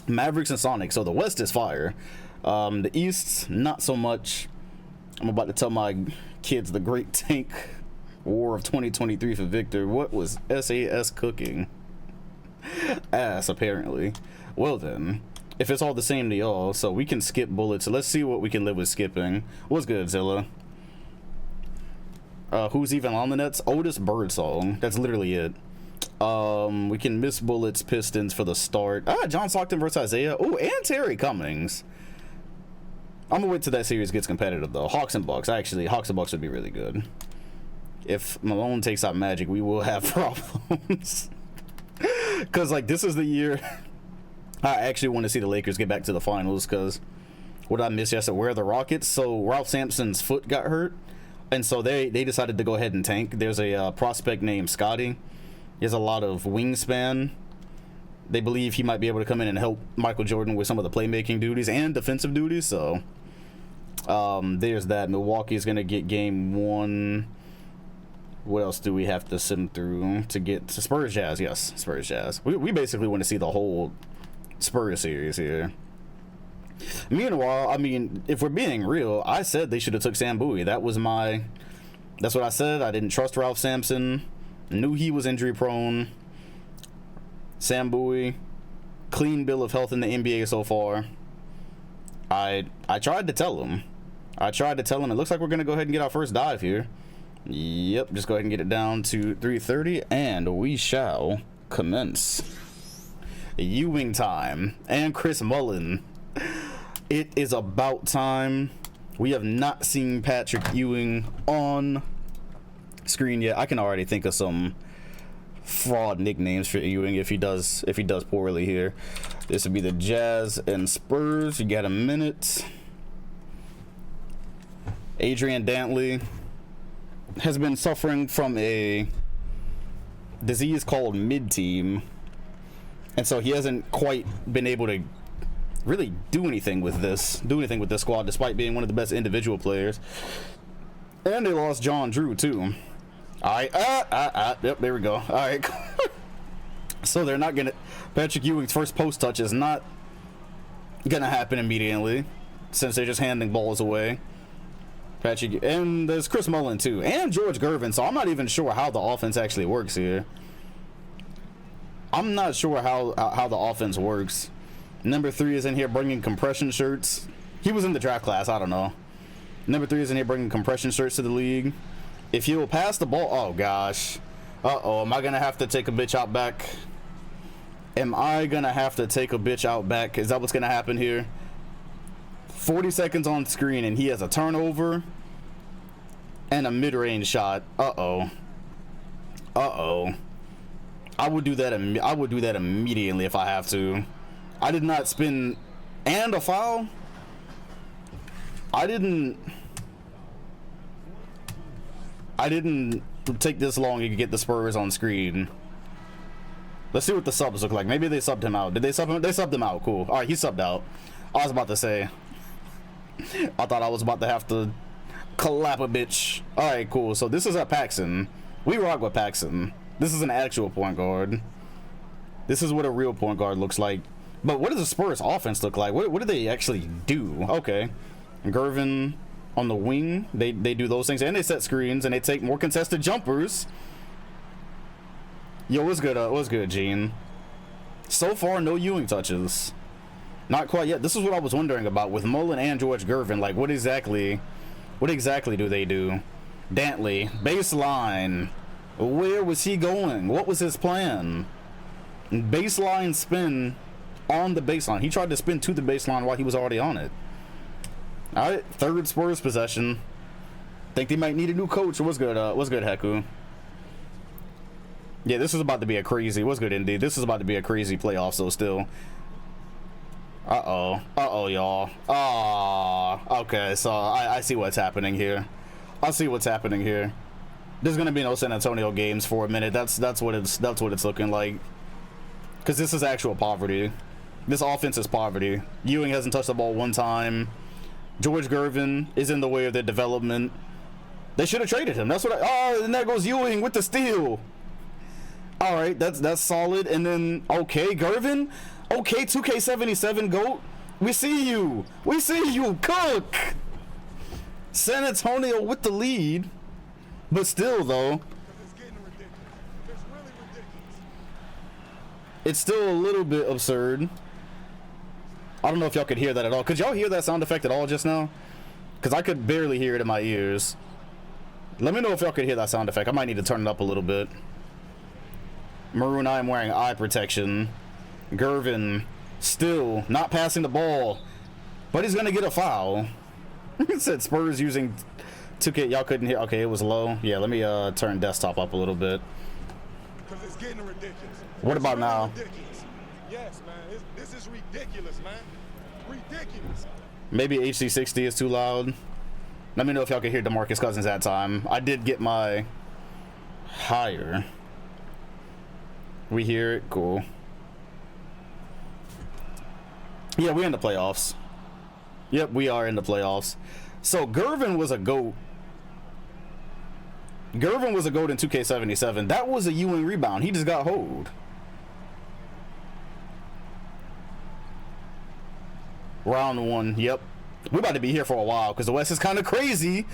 Mavericks and Sonics. So the West is fire. The East, not so much. I'm about to tell my kids the Great Tank War of 2023 for Victor. What was SAS cooking? Ass, apparently. Well then, if it's all the same to y'all, so we can skip bullets. So let's see what we can live with skipping. What's good, Zilla? Who's even on the nets? Otis Birdsong. That's literally it. We can miss bullets, Pistons for the start. John Stockton versus Isaiah. Oh, and Terry Cummings. I'm gonna wait till that series gets competitive though. Hawks and Bucks. Actually, Hawks and Bucks would be really good. If Malone takes out Magic, we will have problems. Cause like this is the year I actually want to see the Lakers get back to the finals. Cause what I missed yesterday, where are the Rockets? So Ralph Sampson's foot got hurt, and so they decided to go ahead and tank. There's a prospect named Scotty. He has a lot of wingspan. They believe he might be able to come in and help Michael Jordan with some of the playmaking duties and defensive duties. So there's that. Milwaukee's gonna get game 1. What else do we have to sim through to get to Spurs Jazz? Yes, Spurs Jazz. We basically want to see the whole Spurs series here. Meanwhile, I mean, if we're being real, I said they should have took Sam Bowie. That's what I said. I didn't trust Ralph Sampson. Knew he was injury prone. Sam Bowie, clean bill of health in the NBA so far. I tried to tell him. It looks like we're gonna go ahead and get our first dive here. Yep, just go ahead and get it down to 3:30, and we shall commence. Ewing time and Chris Mullin. It is about time. We have not seen Patrick Ewing on screen yet. I can already think of some fraud nicknames for Ewing if he does poorly here. This would be the Jazz and Spurs. You got a minute. Adrian Dantley has been suffering from a disease called mid-team, and so he hasn't quite been able to really do anything with this squad, despite being one of the best individual players. And they lost John Drew too. All right, yep, there we go. All right, so they're not gonna. Patrick Ewing's first post touch is not gonna happen immediately, since they're just handing balls away. Patrick, and there's Chris Mullin too, and George Gervin. So I'm not even sure how the offense actually works here. I'm not sure how the offense works. Number 3 is in here bringing compression shirts. He was in the draft class. I don't know. Number 3 is in here bringing compression shirts to the league. If he will pass the ball, oh gosh. Am I gonna have to take a bitch out back? Am I gonna have to take a bitch out back? Is that what's gonna happen here? 40 seconds on screen, and he has a turnover and a mid-range shot. I would do that. I would do that immediately if I have to. I did not spin, and a foul. I didn't take this long to get the Spurs on screen. Let's see what the subs look like. Maybe they subbed him out. Did they sub him? They subbed him out. Cool. All right, he subbed out. I was about to say. I thought I was about to have to clap a bitch. All right, cool. So this is at Paxson. We rock with Paxson. This is an actual point guard. This is what a real point guard looks like. But what does the Spurs offense look like? What do they actually do? Okay. Gervin on the wing. They do those things, and they set screens, and they take more contested jumpers. Yo, what's good? What's good, Gene? So far, no Ewing touches. Not quite yet. This is what I was wondering about with Mullin and George Gervin. Like, what exactly do they do? Dantley, baseline. Where was he going? What was his plan? Baseline spin on the baseline. He tried to spin to the baseline while he was already on it. All right, third Spurs possession. Think they might need a new coach. What's good? What's good, Heku? Yeah, this is about to be a crazy. What's good, Indy? This is about to be a crazy playoff. So still. Y'all. Okay. So I see what's happening here. There's gonna be no San Antonio games for a minute. That's what it's looking like. Because this is actual poverty. This offense is poverty. Ewing hasn't touched the ball one time. George Gervin is in the way of their development. They should have traded him. That's what and there goes Ewing with the steal. All right, that's solid. And then, okay, Gervin. Okay, 2K77 GOAT. We see you. We see you. Cook. San Antonio with the lead. But still, though. It's getting ridiculous. It's really ridiculous. It's still a little bit absurd. I don't know if y'all could hear that at all. Could y'all hear that sound effect at all just now? Because I could barely hear it in my ears. Let me know if y'all could hear that sound effect. I might need to turn it up a little bit. Maroon, I am wearing eye protection. Gervin still not passing the ball, but he's going to get a foul. It said Spurs using 2K. Y'all couldn't hear. Okay, it was low. Yeah, let me turn desktop up a little bit. Because it's getting ridiculous. What about now? Ridiculous. Yes, man. This is ridiculous, man. Ridiculous. Maybe HC60 is too loud. Let me know if y'all can hear DeMarcus Cousins that time. I did get my higher. We hear it. Cool. Yeah, we're in the playoffs. Yep, we are in the playoffs. So Gervin was a GOAT. Gervin was a GOAT in 2K77. That was a Ewing rebound. He just got hold. Round one. Yep. We're about to be here for a while because the West is kind of crazy.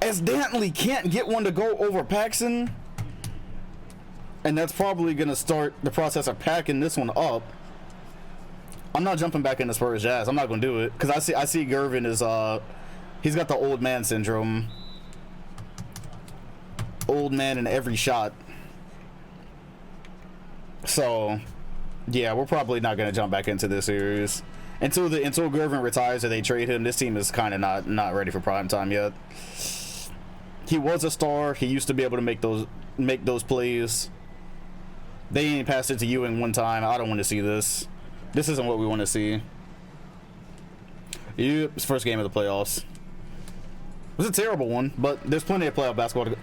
As Dantley can't get one to go over Paxson. And that's probably going to start the process of packing this one up. I'm not jumping back into Spurs Jazz. I'm not going to do it because I see Gervin is he's got the old man syndrome. Old man in every shot. So, yeah, we're probably not going to jump back into this series until Gervin retires or they trade him. This team is kind of not ready for prime time yet. He was a star. He used to be able to make those plays. They ain't passed it to Ewing one time. I don't want to see this. This isn't what we want to see. Yep, it's first game of the playoffs. It was a terrible one, but there's plenty of playoff basketball to go.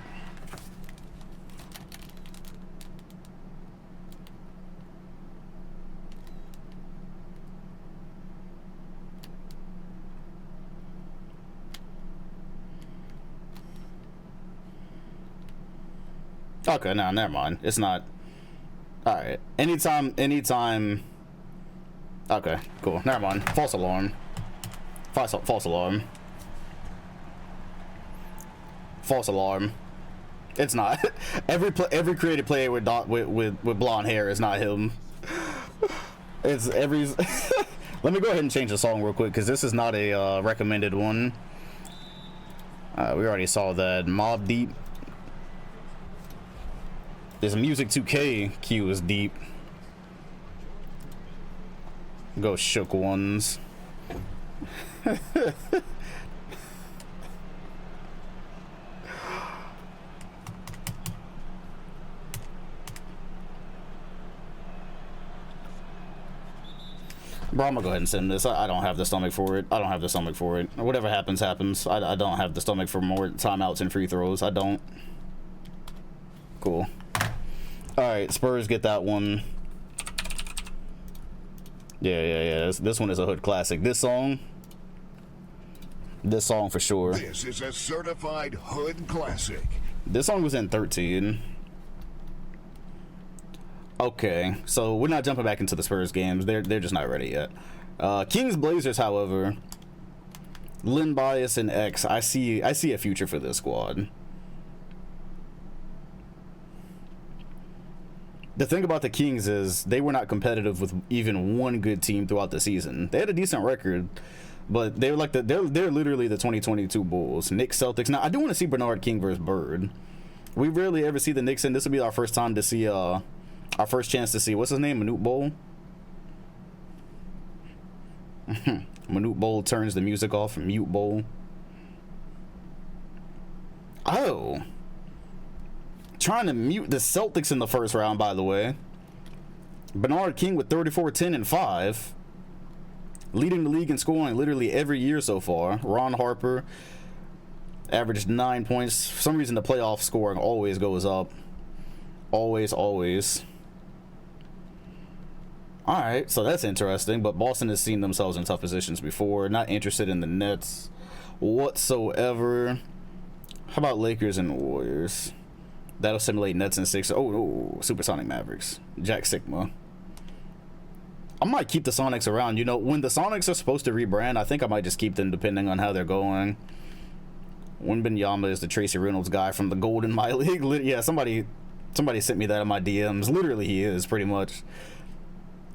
Okay, no, never mind. It's not. All right. Anytime. Okay, cool. Never mind. False alarm. False alarm. False alarm. It's not. Every creative player with blonde hair is not him. It's every. Let me go ahead and change the song real quick because this is not a recommended one. We already saw that. Mob Deep. This Music 2K queue is deep. Go Shook Ones. Bro, I'm gonna go ahead and send this. I don't have the stomach for it. Whatever happens, happens. I don't have the stomach for more timeouts and free throws. I don't. Cool. Alright, Spurs get that one. Yeah. This one is a hood classic. This song for sure. This is a certified hood classic. This song was in 13. Okay, so we're not jumping back into the Spurs games. They're just not ready yet. Kings Blazers, however, Lynn Bias and X. I see a future for this squad. The thing about the Kings is they were not competitive with even one good team throughout the season. They had a decent record, but they were they're literally the 2022 Bulls. Knicks, Celtics. Now I do want to see Bernard King versus Bird. We rarely ever see the Knicks, and this will be our first time to see our first chance to see what's his name, Manute Bol. Manute Bol turns the music off from Mute Bol. Oh. Trying to mute the Celtics in the first round, by the way. Bernard King with 34, 10, and 5. Leading the league in scoring literally every year so far. Ron Harper averaged 9 points. For some reason, the playoff scoring always goes up. Always. Alright, so that's interesting. But Boston has seen themselves in tough positions before. Not interested in the Nets whatsoever. How about Lakers and Warriors? That'll simulate Nets and Sixers. Oh, Supersonic Mavericks. Jack Sigma. I might keep the Sonics around. You know, when the Sonics are supposed to rebrand, I think I might just keep them depending on how they're going. Wembanyama is the Tracy Reynolds guy from the Golden My League. Yeah, somebody sent me that in my DMs. Literally, he is pretty much.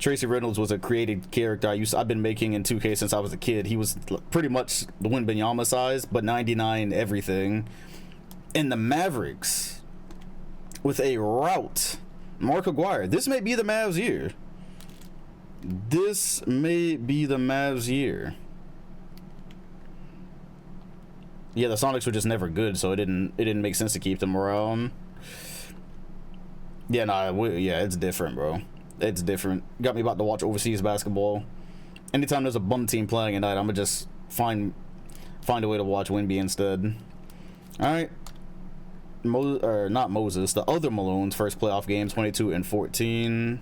Tracy Reynolds was a created character I've been making in 2K since I was a kid. He was pretty much the Wembanyama size, but 99 everything. And the Mavericks with a route. Mark Aguirre. This may be the Mavs' year. This may be the Mavs' year. Yeah, the Sonics were just never good, so it didn't make sense to keep them around. Yeah, yeah, it's different, bro. It's different. Got me about to watch overseas basketball. Anytime there's a bum team playing at night, I'm gonna just find a way to watch Wemby instead. All right. Not Moses, the other Malone's first playoff game, 22 and 14.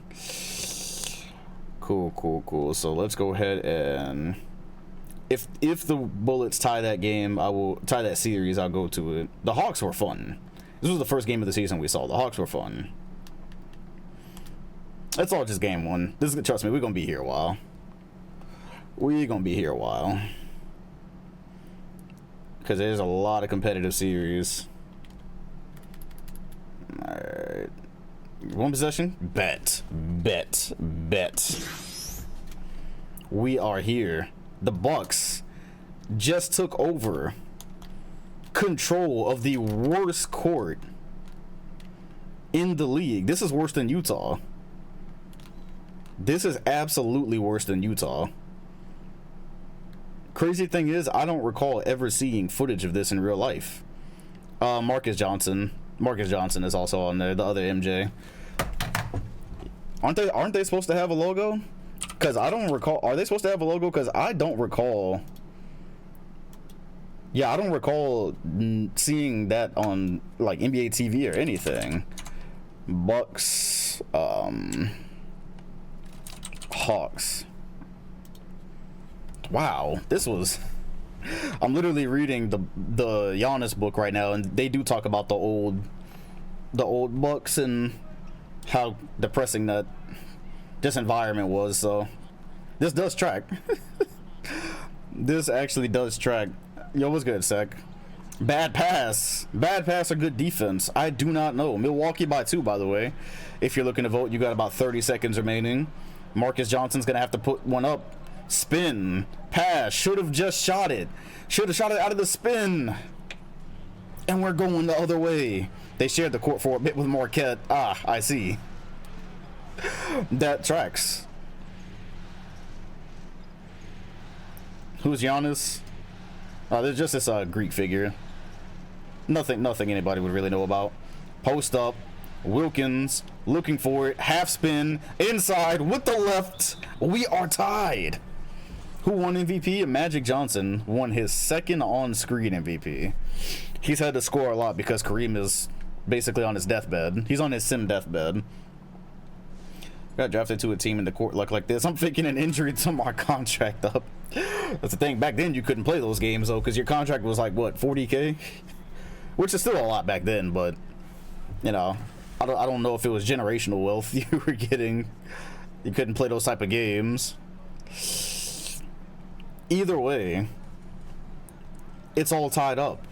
Cool. So let's go ahead and if the Bullets tie that game, I will tie that series. I'll go to it. The Hawks were fun. This was the first game of the season we saw. The Hawks were fun. That's all just game one. Trust me, we're gonna be here a while. Because there's a lot of competitive series. Alright. One possession? Bet. We are here. The Bucks just took over control of the worst court in the league. This is worse than Utah. This is absolutely worse than Utah. Crazy thing is, I don't recall ever seeing footage of this in real life. Marcus Johnson is also on there, the other MJ. Aren't they supposed to have a logo? Because I don't recall. Are they supposed to have a logo? Because I don't recall. Yeah, I don't recall seeing that on like NBA TV or anything. Bucks, Hawks. Wow, this was. I'm literally reading the Giannis book right now, and they do talk about the old Bucks and how depressing that this environment was. So this does track. This actually does track. Yo, what's good, Sec? Bad pass or good defense? I do not know. Milwaukee by 2, by the way. If you're looking to vote, you got about 30 seconds remaining. Marcus Johnson's gonna have to put one up. Spin, pass, should have just shot it. Should have shot it out of the spin. And we're going the other way. They shared the court for a bit with Marquette. Ah, I see. That tracks. Who's Giannis? There's just this Greek figure. Nothing anybody would really know about. Post up. Wilkins looking for it. Half spin. Inside with the left. We are tied. Who won MVP? Magic Johnson won his second on-screen MVP. He's had to score a lot because Kareem is basically on his deathbed. He's on his sim deathbed. Got drafted to a team in the court like this. I'm thinking an injury to my contract up. That's the thing. Back then, you couldn't play those games, though, because your contract was like, what, 40K? Which is still a lot back then, but, you know, I don't know if it was generational wealth you were getting. You couldn't play those type of games. Either way, it's all tied up.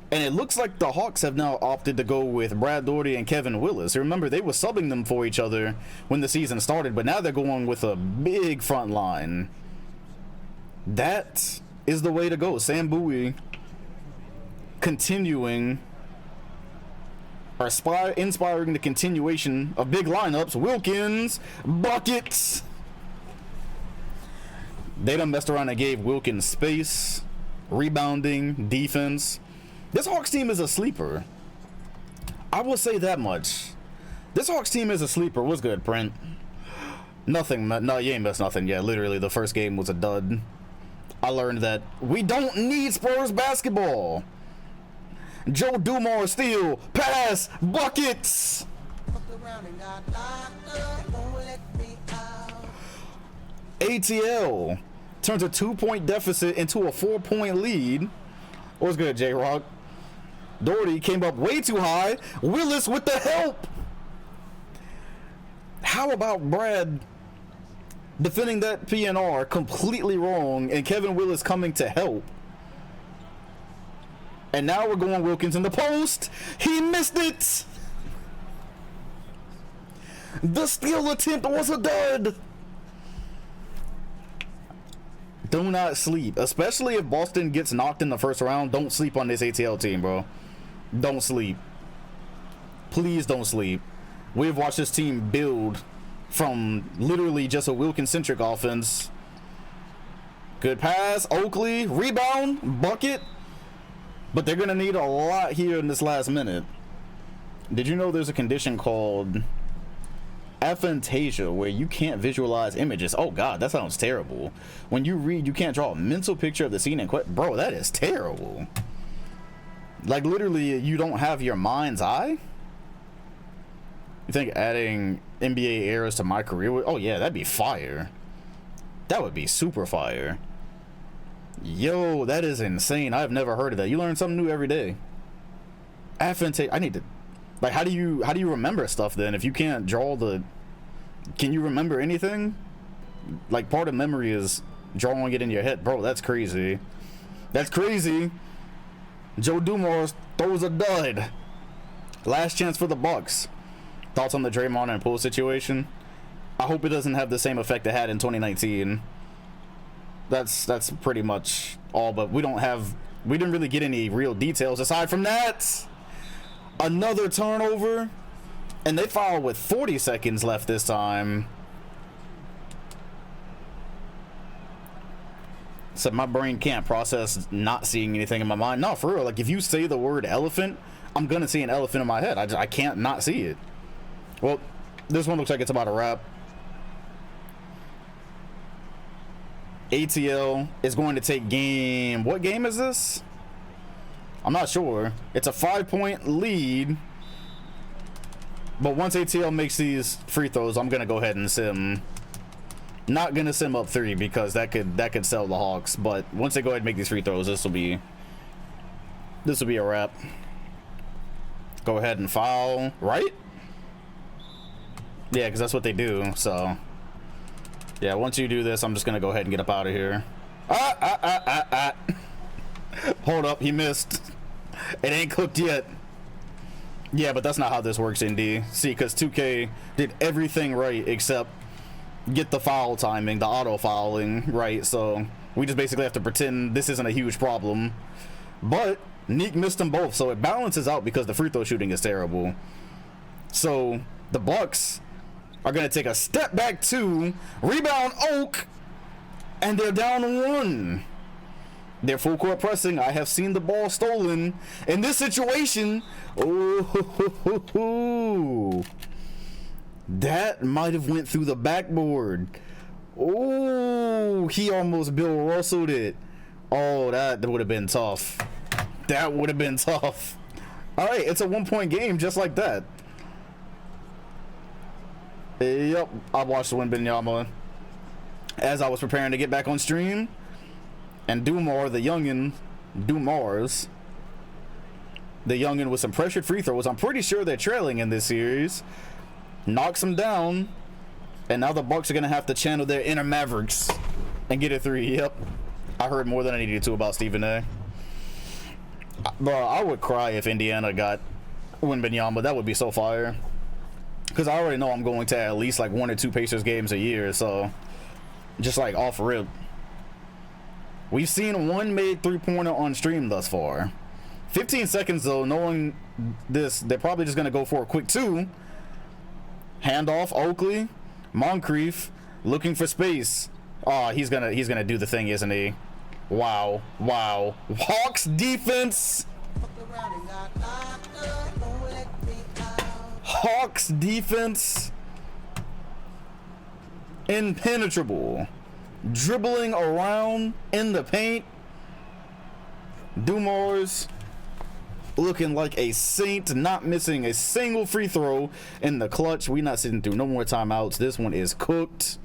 And it looks like the Hawks have now opted to go with Brad Daugherty and Kevin Willis. Remember, they were subbing them for each other when the season started, but now they're going with a big front line. That is the way to go. Sam Bowie continuing, or inspiring the continuation of big lineups. Wilkins, buckets. They done messed around and gave Wilkins space, rebounding, defense. This Hawks team is a sleeper. I will say that much. This Hawks team is a sleeper. What's good, Brent? Nothing. No, you ain't missed nothing. Yeah, literally, the first game was a dud. I learned that we don't need Spurs basketball. Joe Dumars steal, pass, buckets. ATL turns a 2-point deficit into a 4-point lead. What's good, J-Rock? Daugherty came up way too high. Willis with the help. How about Brad defending that PNR completely wrong, and Kevin Willis coming to help. And now we're going Wilkins in the post. He missed it. The steal attempt was a dud. Do not sleep, especially if Boston gets knocked in the first round. Don't sleep on this ATL team, bro. Don't sleep. Please don't sleep. We've watched this team build from literally just a Wilkins-centric offense. Good pass, Oakley, rebound, bucket. But they're gonna need a lot here in this last minute. Did you know there's a condition called aphantasia where you can't visualize images? Oh god, that sounds terrible. When you read, you can't draw a mental picture of the scene and bro, that is terrible. Like literally, you don't have your mind's eye. You think adding NBA eras to my career would, oh yeah, that'd be fire. That would be super fire. Yo, that is insane. I've never heard of that. You learn something new every day. Aphantasia. I need to, like, how do you remember stuff then if you can't draw the, can you remember anything? Like, part of memory is drawing it in your head. Bro, that's crazy. That's crazy. Joe Dumars throws a dud. Last chance for the Bucks. Thoughts on the Draymond and Poole situation? I hope it doesn't have the same effect it had in 2019. That's pretty much all, but we didn't really get any real details aside from that. Another turnover, and they foul with 40 seconds left this time. So my brain can't process not seeing anything in my mind. No, for real, like if you say the word elephant, I'm gonna see an elephant in my head. I can't not see it. Well, this one looks like it's about a wrap. ATL is going to take game. What game is this? I'm not sure. It's a 5-point lead. But once ATL makes these free throws, I'm gonna go ahead and sim. Not gonna sim up 3 because that could sell the Hawks. But once they go ahead and make these free throws, this will be a wrap. Go ahead and foul, right? Yeah, because that's what they do. So yeah, once you do this, I'm just gonna go ahead and get up out of here. Hold up, he missed. It ain't cooked yet. Yeah, but that's not how this works, ND. See, because 2K did everything right except get the foul timing, the auto fouling right. So we just basically have to pretend this isn't a huge problem. But Neek missed them both, so it balances out because the free throw shooting is terrible. So the Bucks are gonna take a step back 2, rebound Oak, and they're down 1. They're full court pressing. I have seen the ball stolen in this situation. Oh, that might have went through the backboard. Oh, he almost Bill Russelled it. Oh, that would have been tough. That would have been tough. All right, it's a 1-point game just like that. Yep, I watched Wembanyama as I was preparing to get back on stream. And Dumars, the youngin with some pressured free throws. I'm pretty sure they're trailing in this series. Knocks them down. And now the Bucks are going to have to channel their inner Mavericks and get a 3. Yep. I heard more than I needed to about Stephen A. Bro, I would cry if Indiana got Wembanyama. That would be so fire. Because I already know I'm going to at least like 1 or 2 Pacers games a year. So just like off rip. We've seen one made 3-pointer on stream thus far. 15 seconds though, knowing this, they're probably just gonna go for a quick 2. Handoff, Oakley, Moncrief, looking for space. Oh, he's gonna do the thing, isn't he? Wow, wow. Hawks defense. Hawks defense. Impenetrable. Dribbling around in the paint. Dumars looking like a saint, not missing a single free throw in the clutch. We not sitting through no more timeouts. This one is cooked.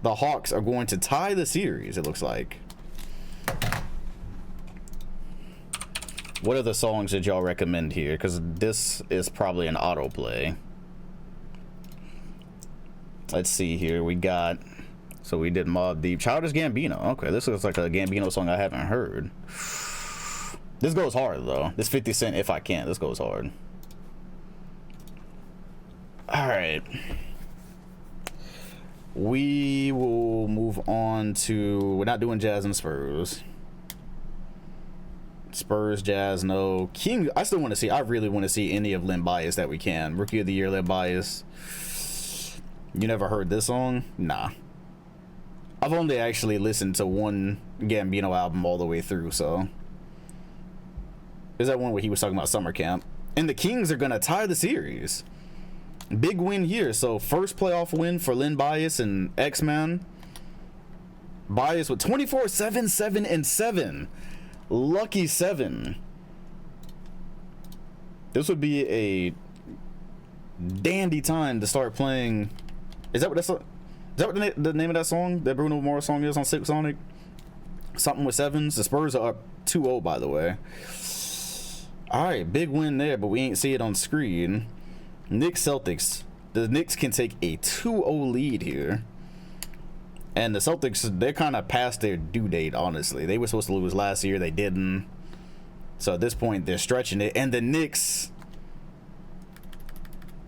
The Hawks are going to tie the series, it looks like. What other songs did y'all recommend here? Because this is probably an autoplay. Let's see here. We got, so we did Mobb Deep. Childish Gambino. Okay, this looks like a Gambino song I haven't heard. This goes hard though. This 50 Cent, If I Can't. This goes hard. All right. We will move on to, we're not doing Jazz and Spurs. Spurs, Jazz, no. King, I still want to see, I really want to see any of Len Bias that we can. Rookie of the Year, Len Bias. You never heard this song? Nah. I've only actually listened to one Gambino album all the way through, so. Is that one where he was talking about summer camp? And the Kings are going to tie the series. Big win here. So first playoff win for Len Bias and X-Man. Bias with 24, 7, 7, and 7. Lucky 7. This would be a dandy time to start playing. Is that what the name of that song that Bruno Mars song is on Six Sonic? Something with sevens. The Spurs are up 2-0, by the way. All right, big win there, but we ain't see it on screen. Knicks Celtics. The Knicks can take a 2-0 lead here. And the Celtics, they're kind of past their due date, honestly. They were supposed to lose last year. They didn't. So at this point, they're stretching it. And the Knicks,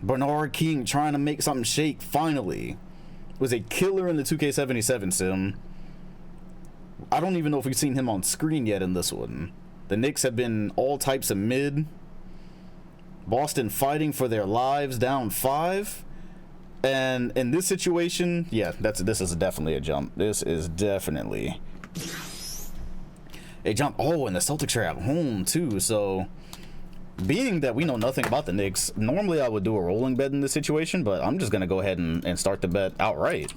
Bernard King trying to make something shake, finally. Was a killer in the 2K77 sim. I don't even know if we've seen him on screen yet in this one. The Knicks have been all types of mid. Boston fighting for their lives, down 5. And in this situation, yeah, this is definitely a jump. This is definitely a jump. Oh, and the Celtics are at home too. So, being that we know nothing about the Knicks, normally I would do a rolling bet in this situation, but I'm just gonna go ahead and start the bet outright.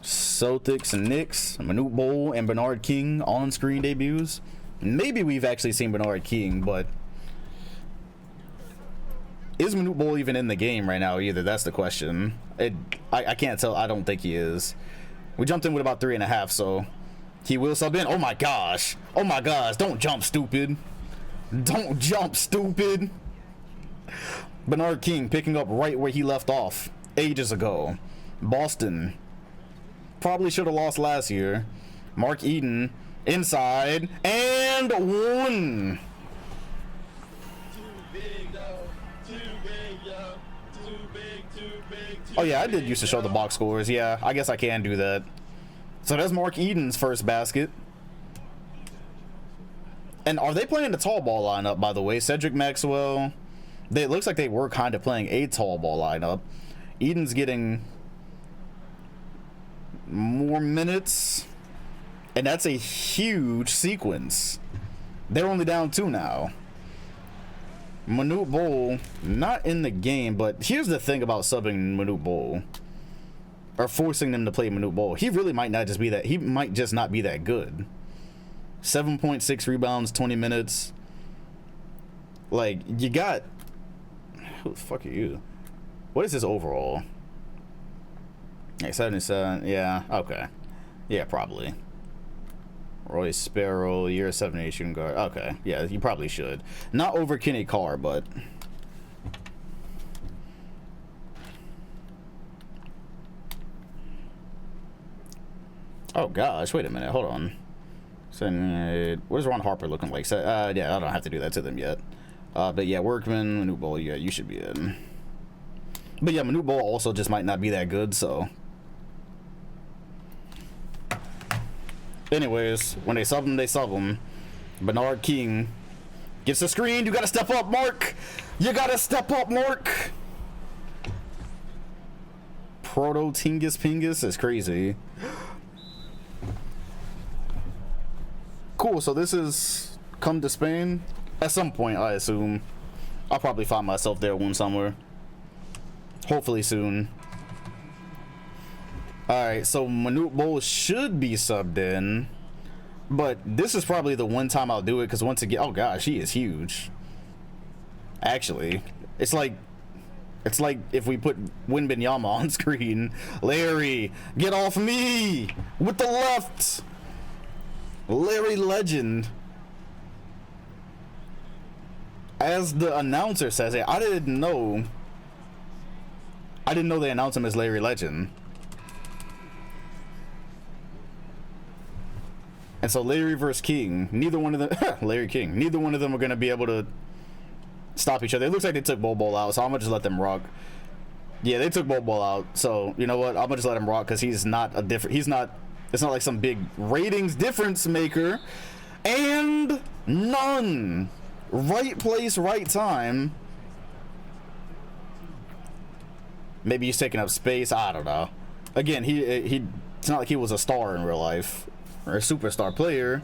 Celtics and Knicks, Manute Bol and Bernard King on-screen debuts. Maybe we've actually seen Bernard King, but is Manute Bol even in the game right now either? That's the question. I can't tell. I don't think he is. We jumped in with about 3.5, so he will sub in. Oh my gosh. Oh my gosh. Don't jump, stupid. Don't jump, stupid. Bernard King picking up right where he left off ages ago. Boston probably should have lost last year. Mark Eden inside and 1. Oh yeah, I did used to show the box scores. Yeah, I guess I can do that. So that's Mark Eden's first basket. And are they playing the tall ball lineup, by the way? Cedric Maxwell. It looks like they were kind of playing a tall ball lineup. Eden's getting more minutes. And that's a huge sequence. They're only down 2 now. Manute Bol not in the game, but here's the thing about subbing Manute Bol, or forcing them to play Manute Bol. He really might not just be that. He might just not be that good. 7.6 rebounds, 20 minutes. Like, you got, who the fuck are you? What is his overall? Like 77. Yeah. Okay. Yeah, probably. Roy Sparrow, year 78 shooting guard. Okay, yeah, you probably should. Not over Kenny Carr, but oh gosh, wait a minute, hold on. What is Ron Harper looking like? Yeah, I don't have to do that to them yet. But yeah, Workman, Manute Bol, yeah, you should be in. But yeah, Manute Bol also just might not be that good, so. Anyways, when they sub him, they sub him. Bernard King gets the screen. You gotta step up, Mark. You gotta step up, Mark. Proto Tingus Pingus is crazy. Cool, so this is come to Spain at some point, I assume. I'll probably find myself there one somewhere. Hopefully soon. Alright, so Manute Bol should be subbed in, but this is probably the one time I'll do it, because once again, oh gosh, he is huge. Actually, it's like if we put Wembanyama on screen. Larry, get off me with the left. Larry Legend. As the announcer says it, I didn't know I didn't know they announced him as Larry Legend. And so Larry versus King, neither one of them, Larry King, neither one of them are going to be able to stop each other. It looks like they took Bobo out, so I'm going to just let them rock. Yeah, they took Bobo out, so you know what? I'm going to just let him rock because he's not a different, it's not like some big ratings difference maker. And none. Right place, right time. Maybe he's taking up space. I don't know. Again, it's not like he was a star in real life or a superstar player.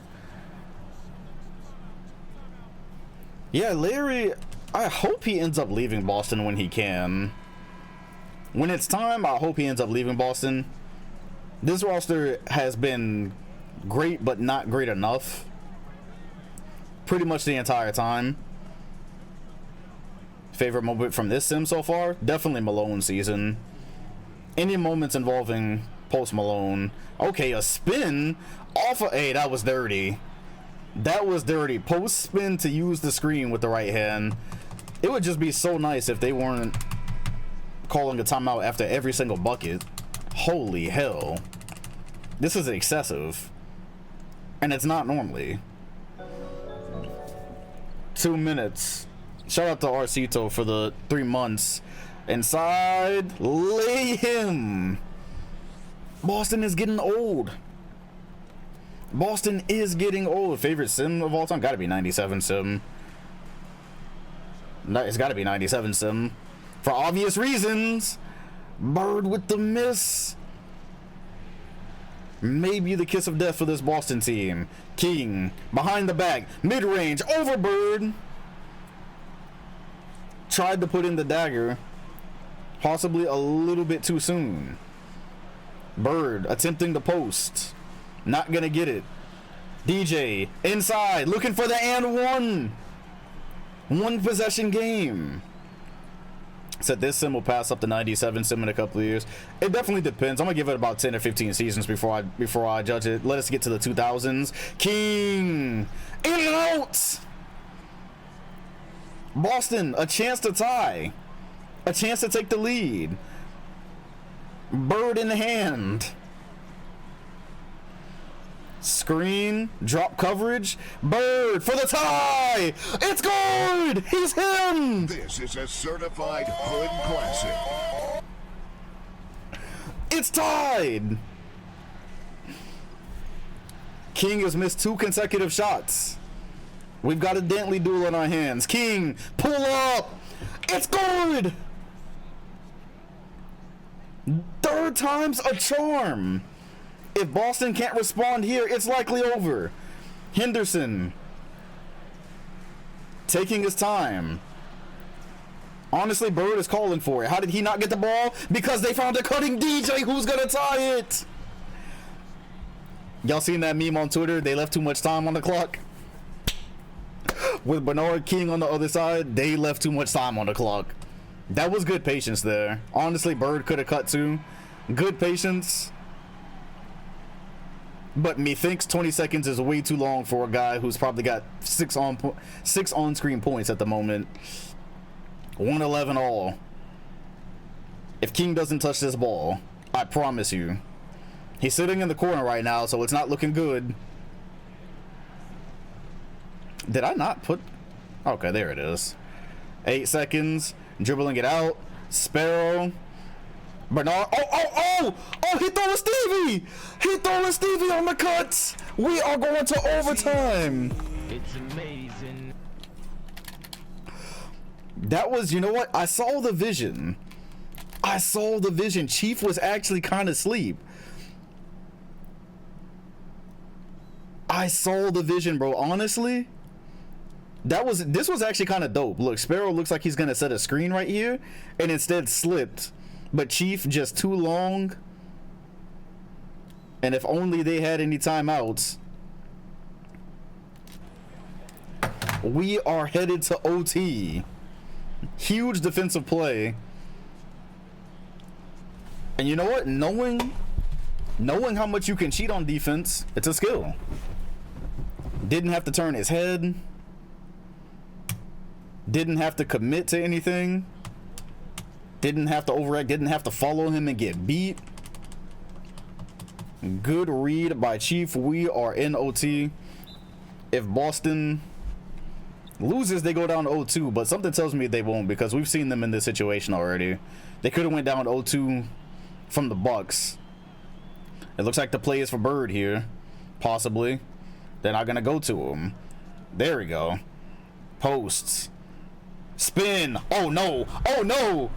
Yeah, Larry, I hope he ends up leaving Boston when he can. When it's time, I hope he ends up leaving Boston. This roster has been great, but not great enough. Pretty much the entire time. Favorite moment from this sim so far? Definitely Malone season. Any moments involving Post Malone. Okay, a spin off of... Hey, that was dirty. That was dirty. Post spin to use the screen with the right hand. It would just be so nice if they weren't calling a timeout after every single bucket. Holy hell. This is excessive. And it's not normally. 2 minutes. Shout out to Arcito for the 3 months. Inside. Lay him. Boston is getting old. Boston is getting old. Favorite sim of all time? Gotta be 97 sim. It's gotta be 97 sim. For obvious reasons. Bird with the miss. Maybe the kiss of death for this Boston team. King. Behind the back. Mid-range. Over Bird. Tried to put in the dagger. Possibly a little bit too soon. Bird attempting the post. Not gonna get it. DJ inside. Looking for the and one. One possession game. Said this sim will pass up to 97 sim in a couple of years. It definitely depends. I'm gonna give it about 10 or 15 seasons before I judge it. Let us get to the 2000s. King in and out. Boston, a chance to tie. A chance to take the lead. Bird in the hand. Screen, drop coverage. Bird for the tie. It's good. He's him. This is a certified hood classic. It's tied. King has missed 2 consecutive shots. We've got a Dantley duel in our hands. King, pull up. It's good. 3rd time's a charm. If Boston can't respond here, it's likely over. Henderson taking his time. Honestly, Bird is calling for it. How did he not get the ball? Because they found a cutting DJ who's gonna tie it. Y'all seen that meme on Twitter? They left too much time on the clock. With Bernard King on the other side, they left too much time on the clock. That was good patience there. Honestly, Bird could have cut too. Good patience. But methinks 20 seconds is way too long for a guy who's probably got 6 on-screen points at the moment. 111 all. If King doesn't touch this ball, I promise you. He's sitting in the corner right now, so it's not looking good. Did I not put... Okay, there it is. 8 seconds. Dribbling it out. Sparrow. Bernard. Oh, he throwing Stevie. He throwing Stevie on the cuts. We are going to overtime. It's amazing. That was, you know what? I saw the vision. Chief was actually kind of asleep. I saw the vision, bro. Honestly, this was actually kind of dope. Look, Sparrow looks like he's gonna set a screen right here, and instead slipped. But Chief just too long. And if only they had any timeouts. We are headed to OT. Huge defensive play. And you know what? Knowing how much you can cheat on defense, it's a skill. Didn't have to turn his head. Didn't have to commit to anything. Didn't have to overact, didn't have to follow him and get beat. Good read by Chief. We are in OT. If Boston loses, they go down 0-2, but something tells me they won't, because we've seen them in this situation already. They could have went down 0-2 from the Bucks. It looks like the play is for Bird here. Possibly. They're not going to go to him. There we go. Posts. Spin. Oh, no. Oh, no.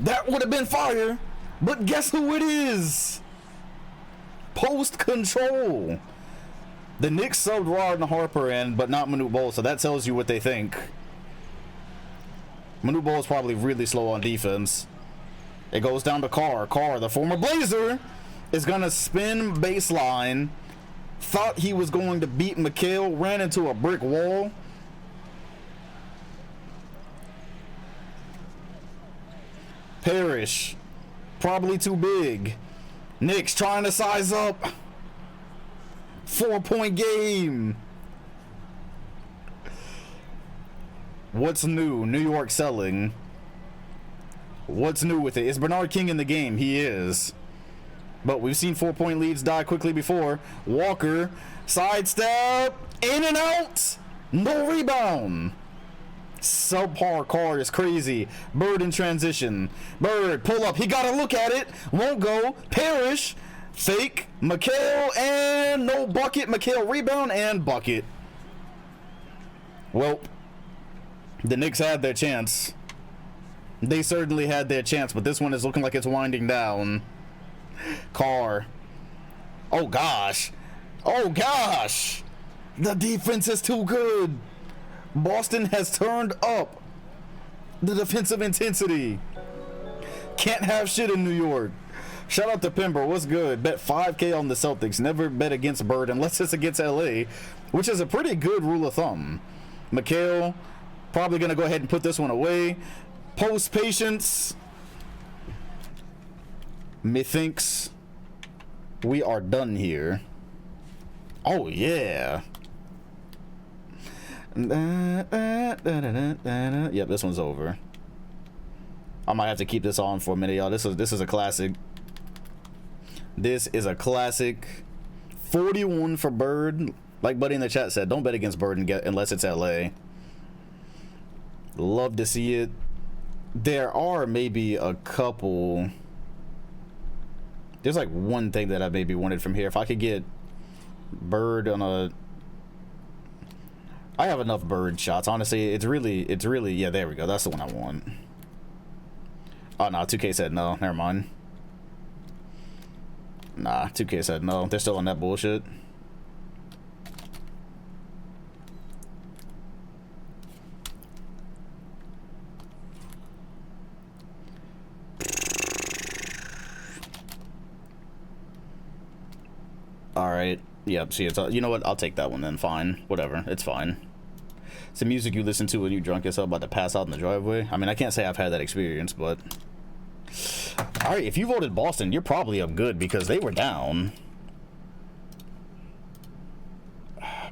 That would have been fire. But guess who it is? Post control. The Knicks subbed Rod and Harper in, but not Manute Bol, so that tells you what they think. Manute Bol is probably really slow on defense. It goes down to Carr. Carr, the former Blazer, is going to spin baseline. Thought he was going to beat McHale, ran into a brick wall. Parrish, probably too big. Knicks trying to size up. 4-point game. What's new? New York selling. What's new with it? Is Bernard King in the game? He is. But we've seen 4-point leads die quickly before. Walker, sidestep, in and out. No rebound. Subpar card is crazy. Bird in transition. Bird, pull up. He got to look at it. Won't go. Parrish. Fake. McHale, and no bucket. McHale rebound and bucket. Well, the Knicks had their chance. They certainly had their chance, but this one is looking like it's winding down. Carr. Oh, gosh. Oh, gosh. The defense is too good. Boston has turned up the defensive intensity. Can't have shit in New York. Shout out to Pember. What's good? Bet 5K on the Celtics. Never bet against Bird unless it's against LA, which is a pretty good rule of thumb. McHale probably going to go ahead and put this one away. Post patience. Methinks we are done here. Oh, yeah. Yep, this one's over. I might have to keep this on for a minute, y'all. This is a classic. This is a classic. 41 for Bird. Like Buddy in the chat said, don't bet against Bird unless it's LA. Love to see it. There are maybe a couple. There's like one thing that I maybe wanted from here. If I could get Bird on a. I have enough Bird shots. Honestly, it's really, yeah, there we go. That's the one I want. Oh, no, 2K said no. Never mind. Nah, 2K said no. They're still on that bullshit. All right. Yep, see, you know what? I'll take that one then. Fine. Whatever. It's fine. It's the music you listen to when you're drunk as hell about to pass out in the driveway. I mean, I can't say I've had that experience, but... All right, if you voted Boston, you're probably up good because they were down.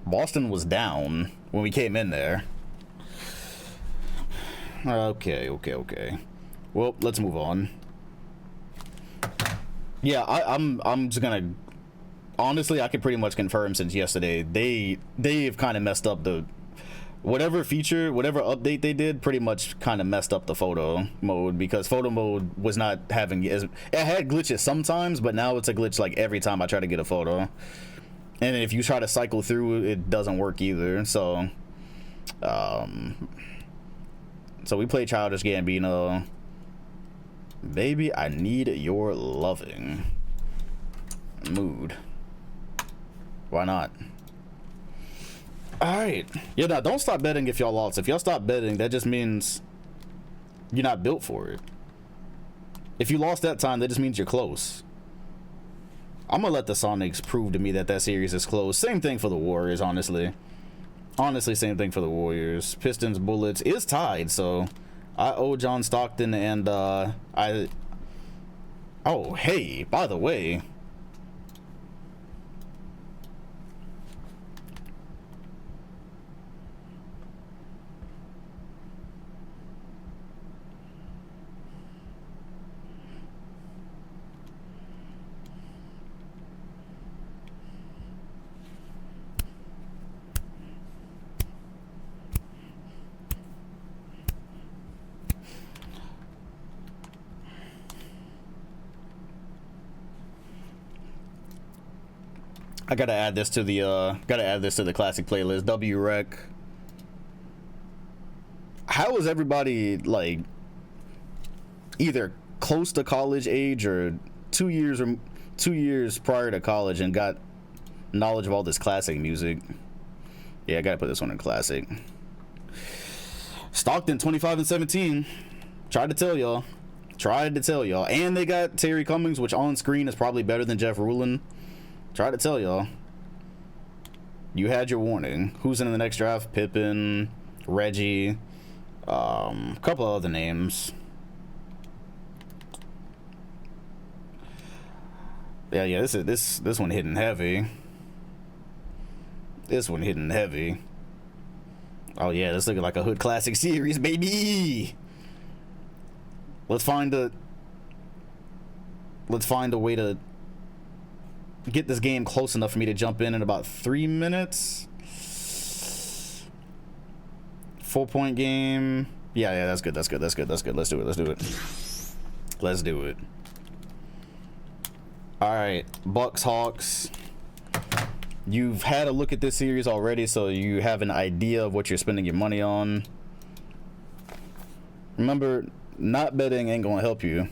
Boston was down when we came in there. Okay. Well, let's move on. Yeah, I'm just gonna... Honestly, I can pretty much confirm since yesterday, they've kind of messed up the... Whatever update they did pretty much kind of messed up the photo mode, because photo mode was not having it had glitches sometimes, but now it's a glitch like every time I try to get a photo, and if you try to cycle through it doesn't work either. So we play Childish Gambino. Baby, I need your loving mood. Why not? All right. Yeah, now don't stop betting if y'all lost. If y'all stop betting, that just means you're not built for it. If you lost that time, that just means you're close. I'm gonna let the Sonics prove to me that series is close. Same thing for the Warriors, honestly. Same thing for the Warriors. Pistons Bullets is tied, so I owe John Stockton and oh, hey, by the way, I gotta add this to the classic playlist. W-Rec. How is everybody like either close to college age or 2 years prior to college and got knowledge of all this classic music? Yeah, I gotta put this one in classic. Stockton 25-17. Tried to tell y'all. And they got Terry Cummings, which on screen is probably better than Jeff Rulin. Tried to tell y'all. You had your warning. Who's in the next draft? Pippen, Reggie, a couple of other names. Yeah. This one hitting heavy. Oh yeah, this looking like a hood classic series, baby. Let's find a way to get this game close enough for me to jump in about 3 minutes. 4-point game. Yeah, that's good. Let's do it. All right, Bucks, Hawks. You've had a look at this series already, so you have an idea of what you're spending your money on. Remember, not betting ain't gonna help you.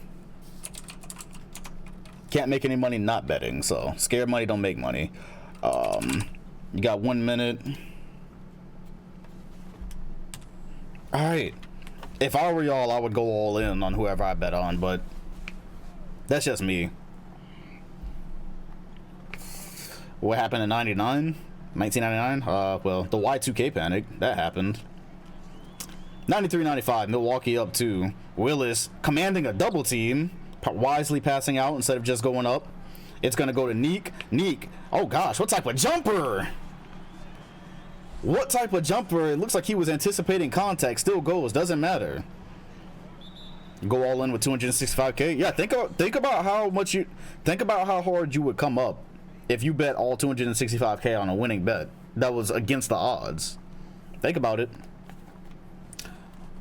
Can't make any money not betting, so scared money don't make money. You got 1 minute. All right, if I were y'all, I would go all in on whoever I bet on, but that's just me. What happened in 1999? Well, the Y2K panic, that happened. 93-95, Milwaukee up 2. Willis commanding a double team, wisely passing out instead of just going up. It's going to go to Neek. Oh gosh, what type of jumper? It looks like he was anticipating contact. Still goes, doesn't matter. Go all in with 265K. Yeah, think about how hard you would come up if you bet all 265K on a winning bet that was against the odds. Think about it.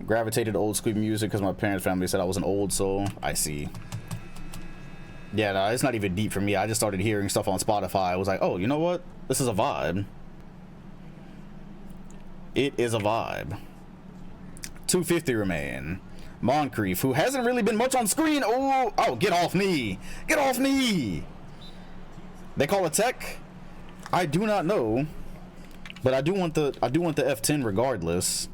Gravitated to old school music because my parents' family said I was an old soul. I see. Yeah, no, it's not even deep for me. I just started hearing stuff on Spotify. I was like, oh, you know what? This is a vibe. It is a vibe. 250 remain. Moncrief, who hasn't really been much on screen. Oh, get off me. They call it tech? I do not know, but I do want the F10 regardless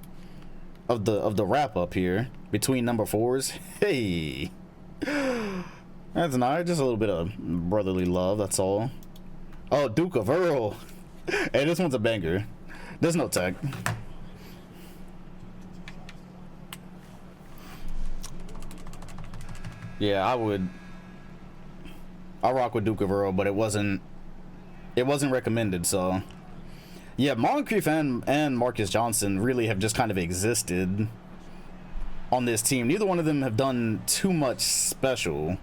of the wrap up here between number 4s. Hey, that's nice. Just a little bit of brotherly love. That's all. Oh, Duke of Earl. Hey, this one's a banger. There's no tech. Yeah, I rock with Duke of Earl, but it wasn't recommended, so yeah, Moncrief and Marcus Johnson really have just kind of existed on this team. Neither one of them have done too much special.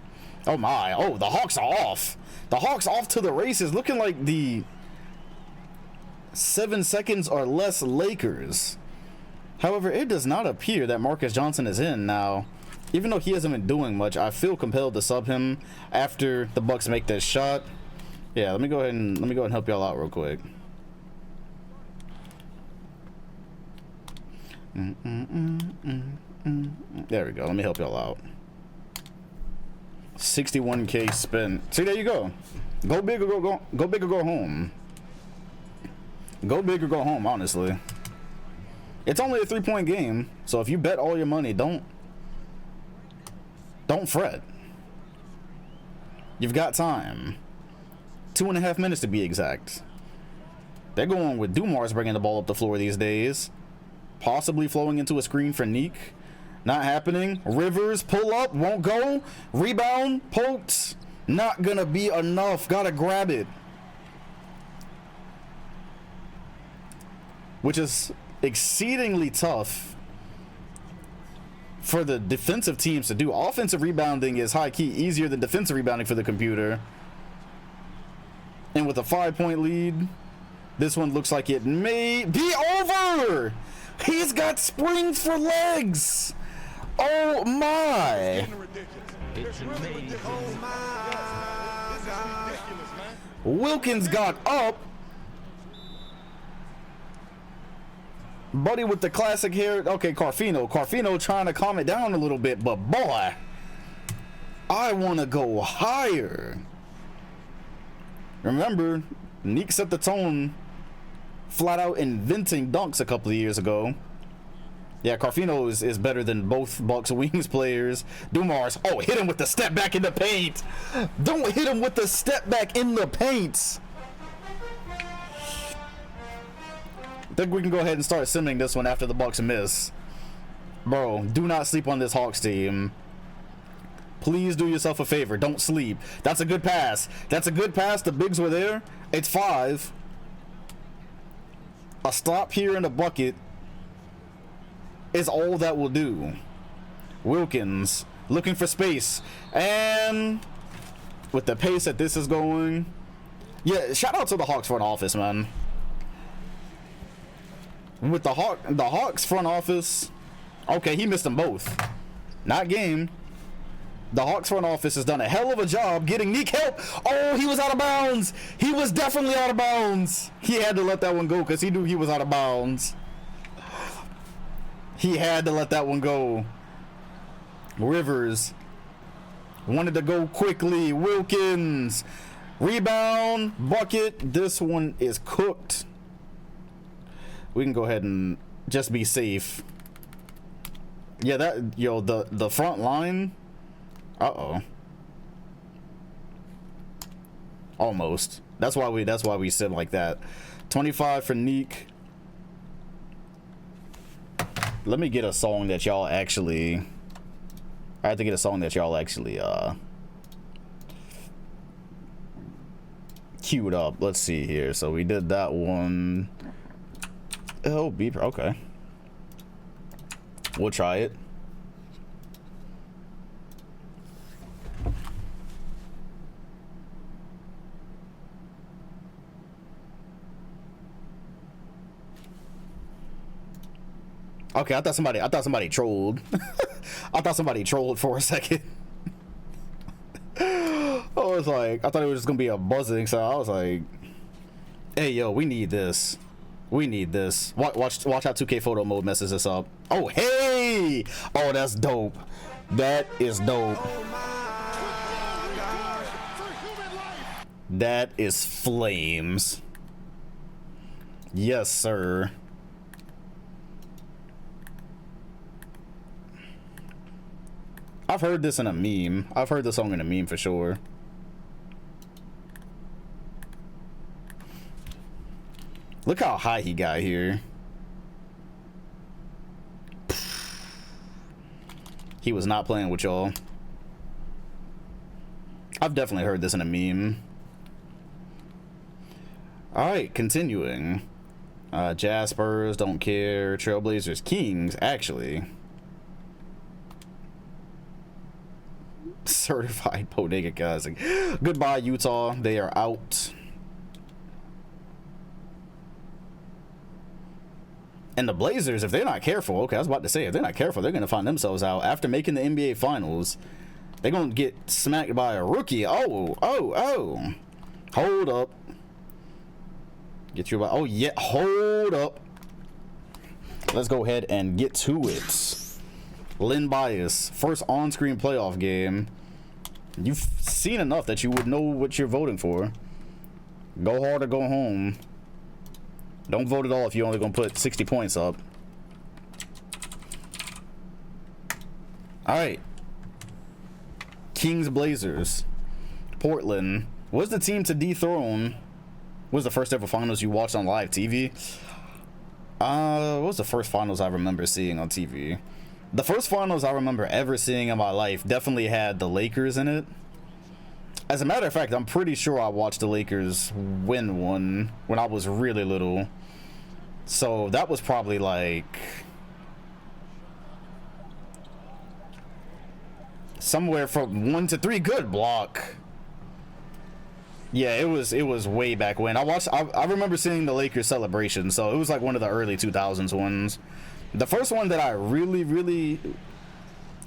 Oh my, the Hawks are off. The Hawks off to the races, looking like the 7 seconds or less Lakers. However, it does not appear that Marcus Johnson is in now. Even though he hasn't been doing much, I feel compelled to sub him after the Bucks make this shot. Yeah, let me go ahead and help y'all out real quick. There we go. Let me help y'all out. 61K spent. See, there you go. Go big or go big or go home. Go big or go home. Honestly, it's only a 3-point game, so if you bet all your money, don't fret. You've got time. 2.5 minutes to be exact. They're going with Dumars bringing the ball up the floor these days. Possibly flowing into a screen for Neek. Not happening. Rivers, pull up, won't go. Rebound, poked. Not gonna be enough. Gotta grab it. Which is exceedingly tough for the defensive teams to do. Offensive rebounding is high-key easier than defensive rebounding for the computer. And with a 5-point lead, this one looks like it may be over. He's got springs for legs. Oh my. It's amazing. Wilkins got up. Buddy with the classic hair. Okay, Carfino trying to calm it down a little bit, but boy, I want to go higher. Remember, Neek set the tone, flat out inventing dunks a couple of years ago. Yeah, Carfino is better than both Bucks Wings players. Dumars, oh, hit him with the step back in the paint. Don't hit him with the step back in the paint. I think we can go ahead and start simming this one after the Bucks miss. Bro, do not sleep on this Hawks team. Please do yourself a favor. Don't sleep. That's a good pass. That's a good pass. The bigs were there. It's 5. A stop here in the bucket is all that will do. Wilkins looking for space, and with the pace that this is going, yeah, shout out to the Hawks front office, man. With the Hawks front office, okay, he missed them both, not game. The Hawks front office has done a hell of a job getting Neek help. Oh, he was out of bounds. He was definitely out of bounds. He had to let that one go because he knew he was out of bounds. He had to let that one go. Rivers wanted to go quickly. Wilkins, rebound, bucket. This one is cooked. We can go ahead and just be safe. Yeah, the front line. Uh-oh. Almost. That's why we said like that. 25 for Neek. Let me get a song that y'all actually... I have to get a song that y'all actually queued up. Let's see here. So we did that one. Oh, beeper. Okay. We'll try it. Okay, I thought somebody trolled. I thought somebody trolled for a second. I was like, I thought it was just gonna be a buzzing, so I was like, hey yo, we need this. We need this. Watch how 2K photo mode messes this up. Oh hey! Oh, that's dope. That is dope. That is flames. Yes, sir. I've heard this in a meme. I've heard the song in a meme for sure. Look how high he got here. He was not playing with y'all. I've definitely heard this in a meme. Alright, continuing. Jaspers, don't care. Trailblazers, Kings, actually. Certified bodega guys. Goodbye, Utah. They are out. And the Blazers, if they're not careful, okay, I was about to say, if they're not careful, they're going to find themselves out after making the NBA Finals. They're going to get smacked by a rookie. Oh. Hold up. Get you by. Oh, yeah. Hold up. Let's go ahead and get to it. Lynn Bias, first on-screen playoff game. You've seen enough that you would know what you're voting for. Go hard or go home. Don't vote at all if you're only going to put 60 points up. All right. Kings Blazers. Portland. Was the team to dethrone? Was the first ever finals you watched on live TV? What was the first finals I remember seeing on TV? The first finals I remember ever seeing in my life definitely had the Lakers in it. As a matter of fact, I'm pretty sure I watched the Lakers win one when I was really little. So that was probably like somewhere from 1 to 3. Good block. Yeah, it was way back when. I remember seeing the Lakers celebration, so it was like one of the early 2000s ones. The first one that I really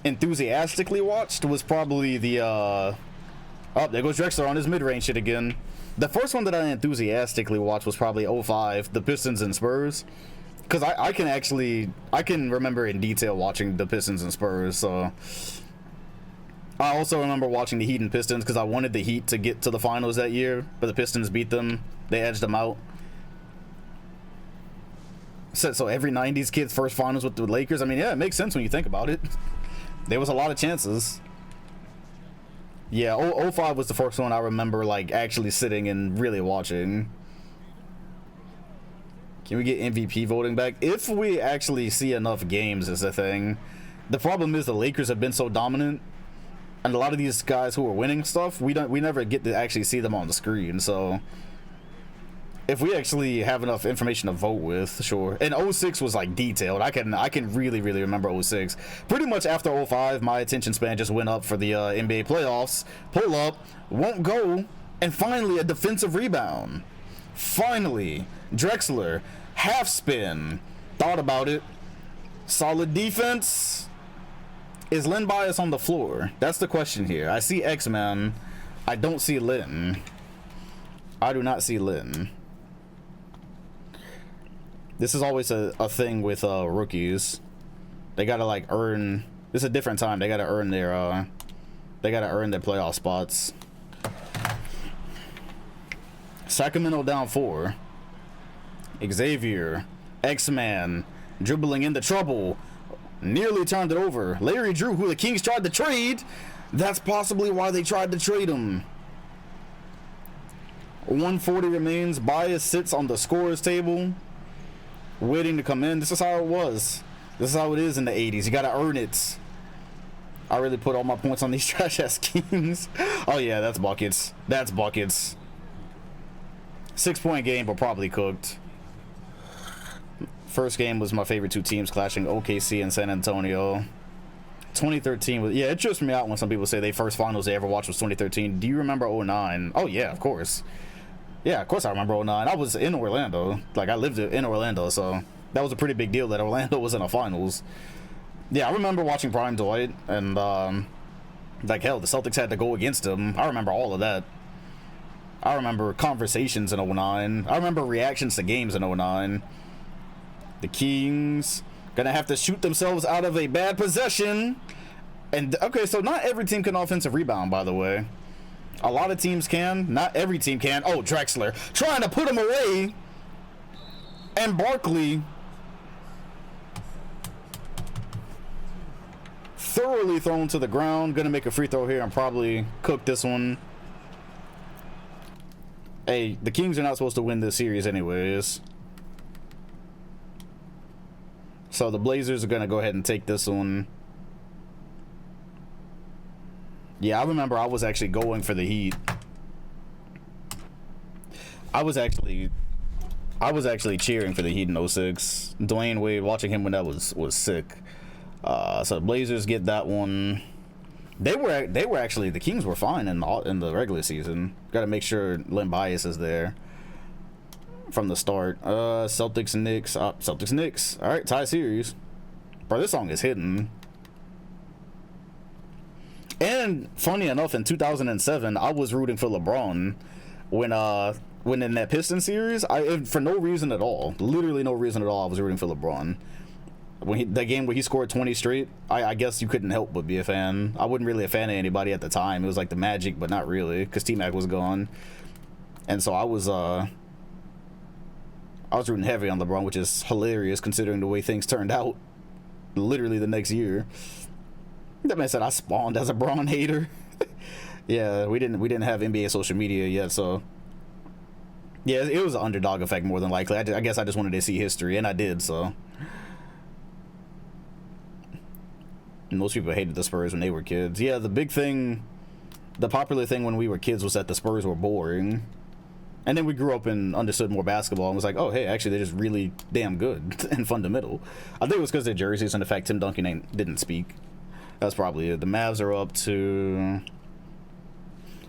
enthusiastically watched was probably the Oh, there goes Drexler on his mid-range shit again. The first one that I enthusiastically watched was probably 05, the Pistons and Spurs. Because I can remember in detail watching the Pistons and Spurs, so... I also remember watching the Heat and Pistons because I wanted the Heat to get to the finals that year, but the Pistons beat them. They edged them out. So every 90s kid's first finals with the Lakers, I mean, yeah, it makes sense when you think about it. There was a lot of chances. Yeah, 05 was the first one I remember, like, actually sitting and really watching. Can we get MVP voting back? If we actually see enough games is the thing. The problem is the Lakers have been so dominant, and a lot of these guys who are winning stuff, we never get to actually see them on the screen, so... If we actually have enough information to vote with, sure. And 06 was like detailed. I can really remember 06. Pretty much after 05, my attention span just went up for the NBA playoffs. Pull up, won't go, and finally a defensive rebound. Finally, Drexler, half spin, thought about it. Solid defense. Is Lynn Bias on the floor? That's the question here. I see X-Man. I don't see Lynn. I do not see Lynn. This is always a thing with rookies. They gotta like earn. This is a different time. They gotta earn their playoff spots. Sacramento down 4. Xavier, X-Man, dribbling into trouble. Nearly turned it over. Larry Drew, who the Kings tried to trade. That's possibly why they tried to trade him. 140 remains. Bias sits on the scorer's table, waiting to come in. This is how it was. This is how it is in the 80s. You gotta earn it. I really put all my points on these trash ass Kings. Oh yeah, that's buckets. That's buckets. 6-point game, but probably cooked. First game was my favorite two teams clashing, OKC and San Antonio. 2013 was, yeah, it trips me out when some people say they first finals they ever watched was 2013. Do you remember 09? Oh yeah, of course. Yeah, of course I remember 09. I was in Orlando. Like, I lived in Orlando, so that was a pretty big deal that Orlando was in the finals. Yeah, I remember watching Prime Dwight, and like, hell, the Celtics had to go against him. I remember all of that. I remember conversations in 09. I remember reactions to games in 09. The Kings gonna have to shoot themselves out of a bad possession. And okay, so not every team can offensive rebound, by the way. A lot of teams can. Not every team can. Oh, Drexler trying to put him away. And Barkley thoroughly thrown to the ground. Gonna make a free throw here and probably cook this one. Hey, the Kings are not supposed to win this series anyways. So the Blazers are going to go ahead and take this one. Yeah, I remember I was actually going for the Heat. I was actually cheering for the Heat in 06. Dwayne Wade, watching him when that was sick. So the Blazers get that one. They were actually, the Kings were fine in the regular season. Got to make sure Lynn Bias is there from the start. Celtics Knicks. Celtics Knicks. All right, tie series. Bro, this song is hitting. And funny enough, in 2007, I was rooting for LeBron when in that Pistons series. For no reason at all, literally no reason at all, I was rooting for LeBron. That game where he scored 20 straight, I guess you couldn't help but be a fan. I wasn't really a fan of anybody at the time. It was like the Magic, but not really, because T-Mac was gone. And so I was rooting heavy on LeBron, which is hilarious considering the way things turned out literally the next year. That man said I spawned as a Bron hater. Yeah, we didn't have NBA social media yet, so yeah, it was an underdog effect more than likely. I guess I just wanted to see history, and I did, so. Most people hated the Spurs when they were kids. Yeah, the popular thing when we were kids was that the Spurs were boring. And then we grew up and understood more basketball and was like, oh, hey, actually, they're just really damn good and fundamental. I think it was because of their jerseys and the fact Tim Duncan didn't speak. That's probably it. The Mavs are up to...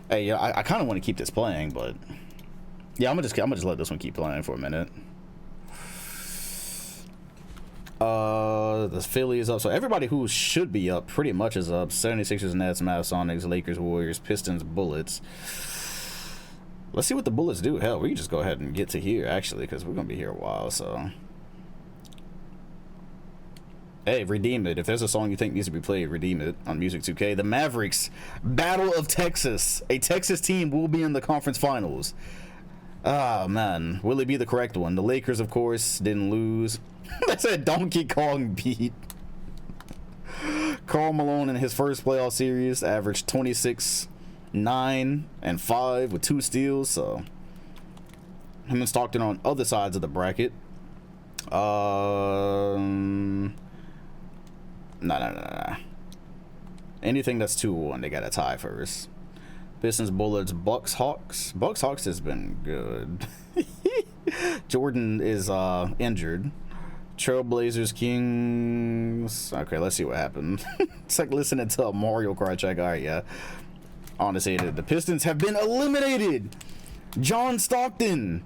Hey, yeah, I kind of want to keep this playing, but... Yeah, I'm gonna just let this one keep playing for a minute. The Philly is up. So everybody who should be up pretty much is up. 76ers, Nets, Mavs, Sonics, Lakers, Warriors, Pistons, Bullets. Let's see what the Bullets do. Hell, we can just go ahead and get to here, actually, because we're going to be here a while, so. Hey, redeem it. If there's a song you think needs to be played, redeem it on Music 2K. The Mavericks, Battle of Texas. A Texas team will be in the conference finals. Ah, man. Will it be the correct one? The Lakers, of course, didn't lose. That's a Donkey Kong beat. Karl Malone in his first playoff series averaged 26, 9, and 5 with 2 steals. So him and Stockton on other sides of the bracket. Nah. Anything that's 2-1, they got a tie first. Pistons, Bullets, Bucks, Hawks. Bucks, Hawks has been good. Jordan is injured. Trailblazers, Kings. Okay, let's see what happened. It's like listening to a Mario Kart track. All right, yeah. Honestly, the Pistons have been eliminated. John Stockton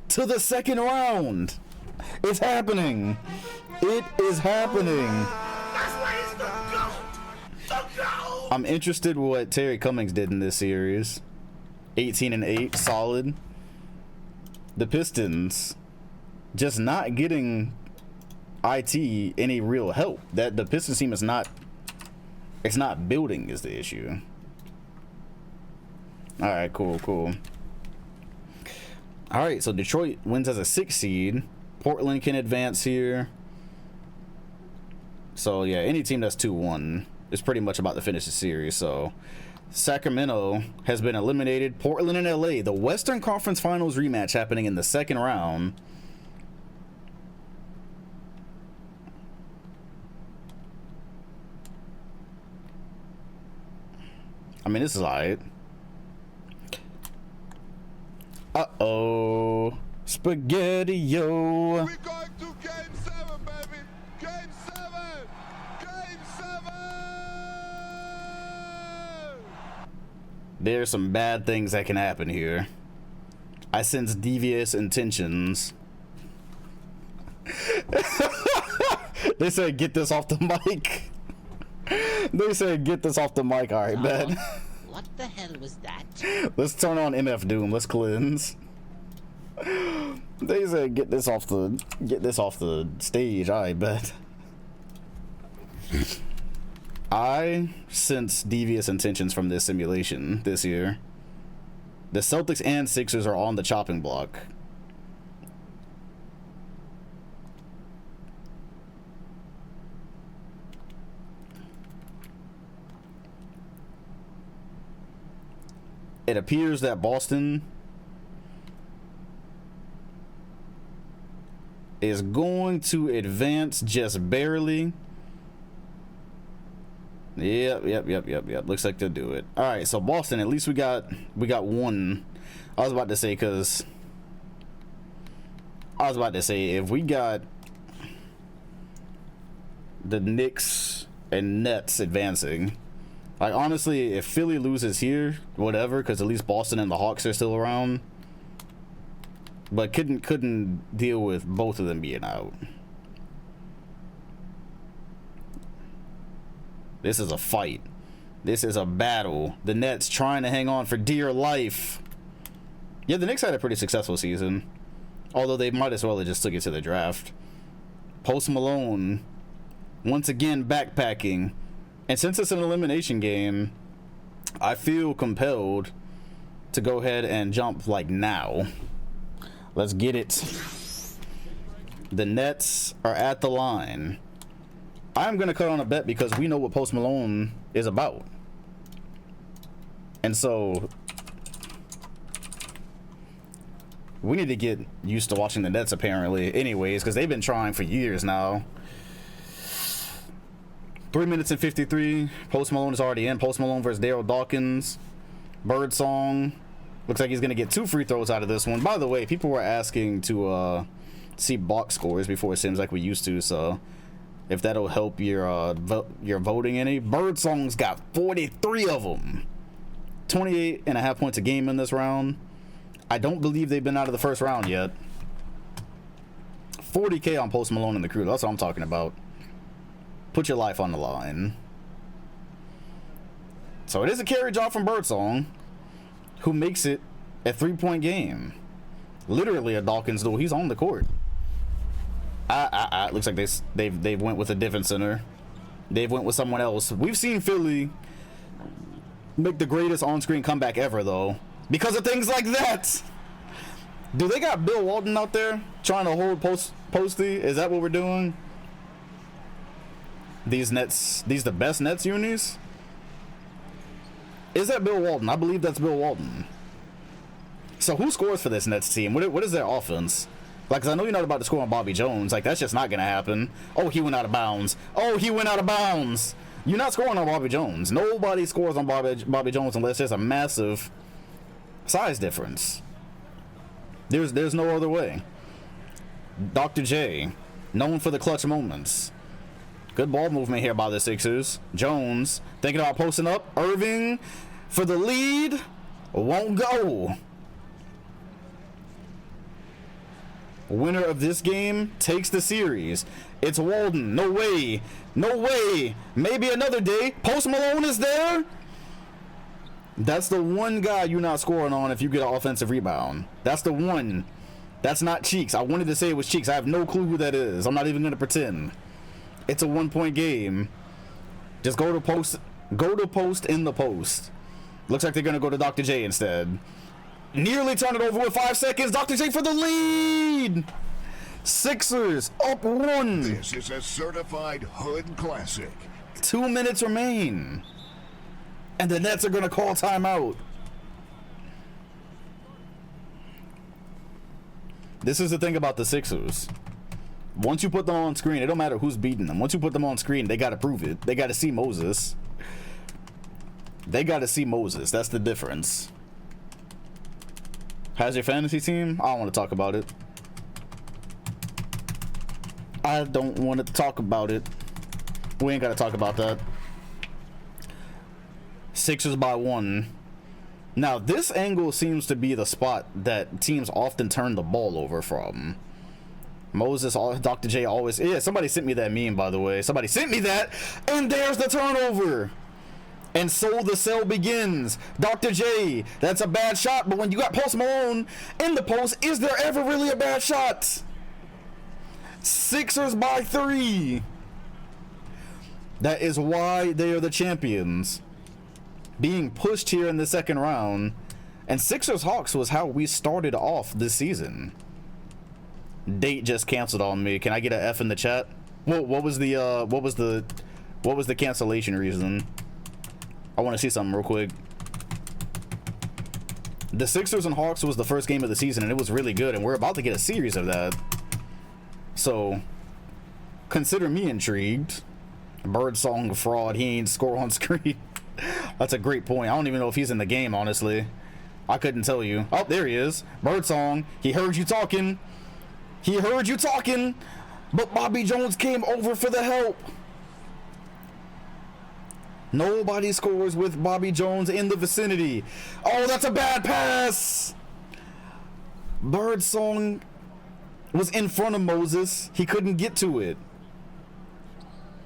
to the second round. It's happening. It is happening. I'm interested what Terry Cummings did in this series. 18-8, solid. The Pistons just not getting IT any real help. That the Pistons team is not, it's not building is the issue. All right, cool. All right, so Detroit wins as a 6 seed. Portland can advance here. So yeah, any team that's 2-1 is pretty much about to finish the series. So Sacramento has been eliminated. Portland and LA, the Western Conference Finals rematch happening in the second round. I mean, this is alright. Uh-oh. Spaghetti-o. We're going to Game 7, baby. Game 7. Game 7. There's some bad things that can happen here. I sense devious intentions. They said get this off the mic. They said get this off the mic. All right, man. What the hell was that? Let's turn on MF Doom. Let's cleanse. They said get this off the stage. I bet. I sense devious intentions from this simulation this year. The Celtics and Sixers are on the chopping block. It appears that Boston is going to advance just barely. Yep. Looks like they'll do it. All right, so Boston, at least we got one. I was about to say if we got the Knicks and Nets advancing, like honestly, if Philly loses here, whatever, because at least Boston and the Hawks are still around. But couldn't deal with both of them being out. This is a fight. This is a battle. The Nets trying to hang on for dear life. Yeah, the Knicks had a pretty successful season. Although they might as well have just took it to the draft. Post Malone, once again backpacking. And since it's an elimination game, I feel compelled to go ahead and jump like now. Let's get it. The Nets are at the line. I'm going to cut on a bet because we know what Post Malone is about. And so we need to get used to watching the Nets apparently anyways, because they've been trying for years now. 3 minutes and 53. Post Malone is already in. Post Malone versus Daryl Dawkins. Birdsong. Looks like he's going to get 2 free throws out of this one. By the way, people were asking to see box scores before it seems like we used to, so if that'll help your voting any. Birdsong's got 43 of them. 28.5 points a game in this round. I don't believe they've been out of the first round yet. 40K on Post Malone and the crew. That's what I'm talking about. Put your life on the line. So it is a carry job from Birdsong, who makes it a 3-point game. Literally a Dawkins duel. He's on the court. Looks like they've went with a different center. They've went with someone else. We've seen Philly make the greatest on-screen comeback ever, though, because of things like that. Do they got Bill Walton out there trying to hold Posty? Is that what we're doing? These Nets, these the best Nets unis? Is that Bill Walton? I believe that's Bill Walton. So who scores for this Nets team? What is their offense? Like, 'cause I know you're not about to score on Bobby Jones. Like, that's just not gonna happen. Oh, he went out of bounds. Oh, he went out of bounds. You're not scoring on Bobby Jones. Nobody scores on Bobby Jones unless there's a massive size difference. There's no other way. Dr. J, known for the clutch moments. Good ball movement here by the Sixers. Jones thinking about posting up. Irving for the lead. Won't go. Winner of this game takes the series. It's Walden. No way. No way. Maybe another day. Post Malone is there. That's the one guy you're not scoring on if you get an offensive rebound. That's the one. That's not Cheeks. I wanted to say it was Cheeks. I have no clue who that is. I'm not even going to pretend. It's a 1-point game. Just go to post. Go to post in the post. Looks like they're going to go to Dr. J instead. Nearly turn it over with 5 seconds. Dr. J for the lead. Sixers up 1. This is a certified hood classic. 2 minutes remain. And the Nets are going to call timeout. This is the thing about the Sixers. Once you put them on screen, it don't matter who's beating them. Once you put them on screen, they got to prove it. They got to see Moses. They got to see Moses. That's the difference. How's your fantasy team? I don't want to talk about it. I don't want to talk about it. We ain't got to talk about that. Sixers by 1. Now, this angle seems to be the spot that teams often turn the ball over from. Moses, Dr. J always... Yeah, somebody sent me that meme, by the way. Somebody sent me that. And there's the turnover. And so the sell begins. Dr. J, that's a bad shot, but when you got Post Malone in the post, is there ever really a bad shot? Sixers by 3. That is why they are the champions. Being pushed here in the second round. And Sixers Hawks was how we started off this season. Date just canceled on me. Can I get an F in the chat? What was the cancellation reason? I want to see something real quick. The Sixers and Hawks was the first game of the season, and it was really good, and we're about to get a series of that. So, consider me intrigued. Birdsong fraud. He ain't score on screen. That's a great point. I don't even know if he's in the game, honestly. I couldn't tell you. Oh, there he is. Birdsong. He heard you talking. He heard you talking. But Bobby Jones came over for the help. Nobody scores with Bobby Jones in the vicinity. Oh, that's a bad pass. Birdsong was in front of Moses. He couldn't get to it.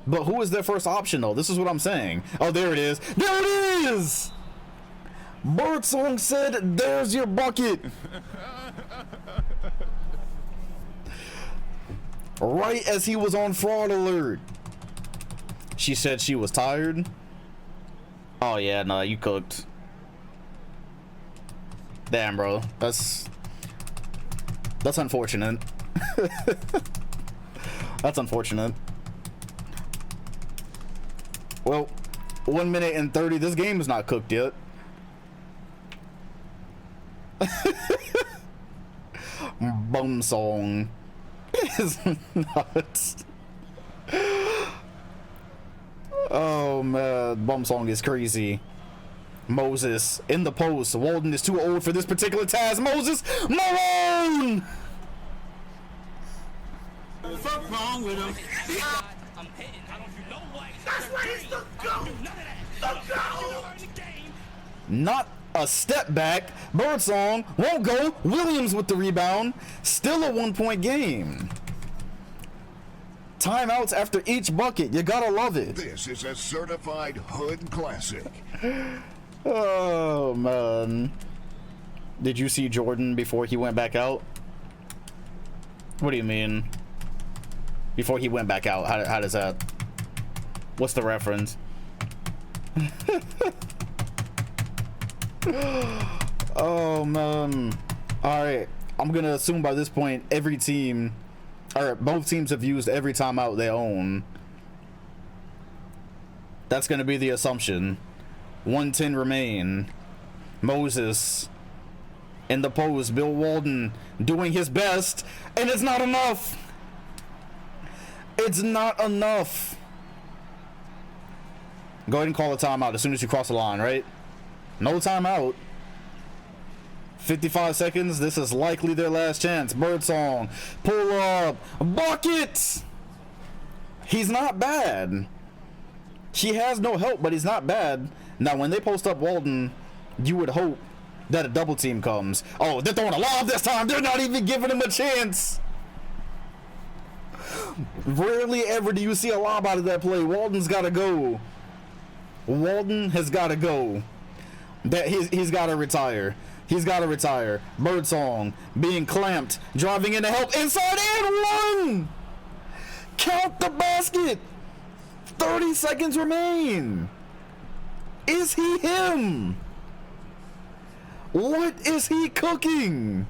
But who is their first option, though? This is what I'm saying. Oh, there it is. There it is! Birdsong said, there's your bucket. Right as he was on fraud alert. She said she was tired. Oh, yeah, no, you cooked. Damn, bro. That's unfortunate. That's unfortunate. Well, 1 minute and 30. This game is not cooked yet. Bum song is nuts. Oh man, bum song is crazy. Moses in the post. Walden is too old for this particular task. Moses Malone. Fuck wrong with him. I'm hitting. I don't you know what? That's why he's the GOAT. The GOAT. Not a step back. Birdsong won't go. Williams with the rebound. Still a 1-point game. Timeouts after each bucket. You gotta love it. This is a certified hood classic. Oh, man. Did you see Jordan before he went back out? What do you mean? Before he went back out? How does that... What's the reference? Oh, man. Alright. I'm gonna assume by this point, every team... Or both teams have used every timeout they own. That's gonna be the assumption. 1:10 remain. Moses in the post. Bill Walton doing his best, and it's not enough. It's not enough. Go ahead and call a timeout as soon as you cross the line, right? No timeout. 55 seconds. This is likely their last chance. Birdsong, pull up, bucket. He's not bad. He has no help, but he's not bad. Now, when they post up Walton, you would hope that a double team comes. Oh, they're throwing a lob this time. They're not even giving him a chance. Rarely ever do you see a lob out of that play. Walton's got to go. Walton has got to go. He's got to retire. He's got to retire. Birdsong being clamped, driving in to help inside and one. Count the basket. 30 seconds remain. Is he him? What is he cooking?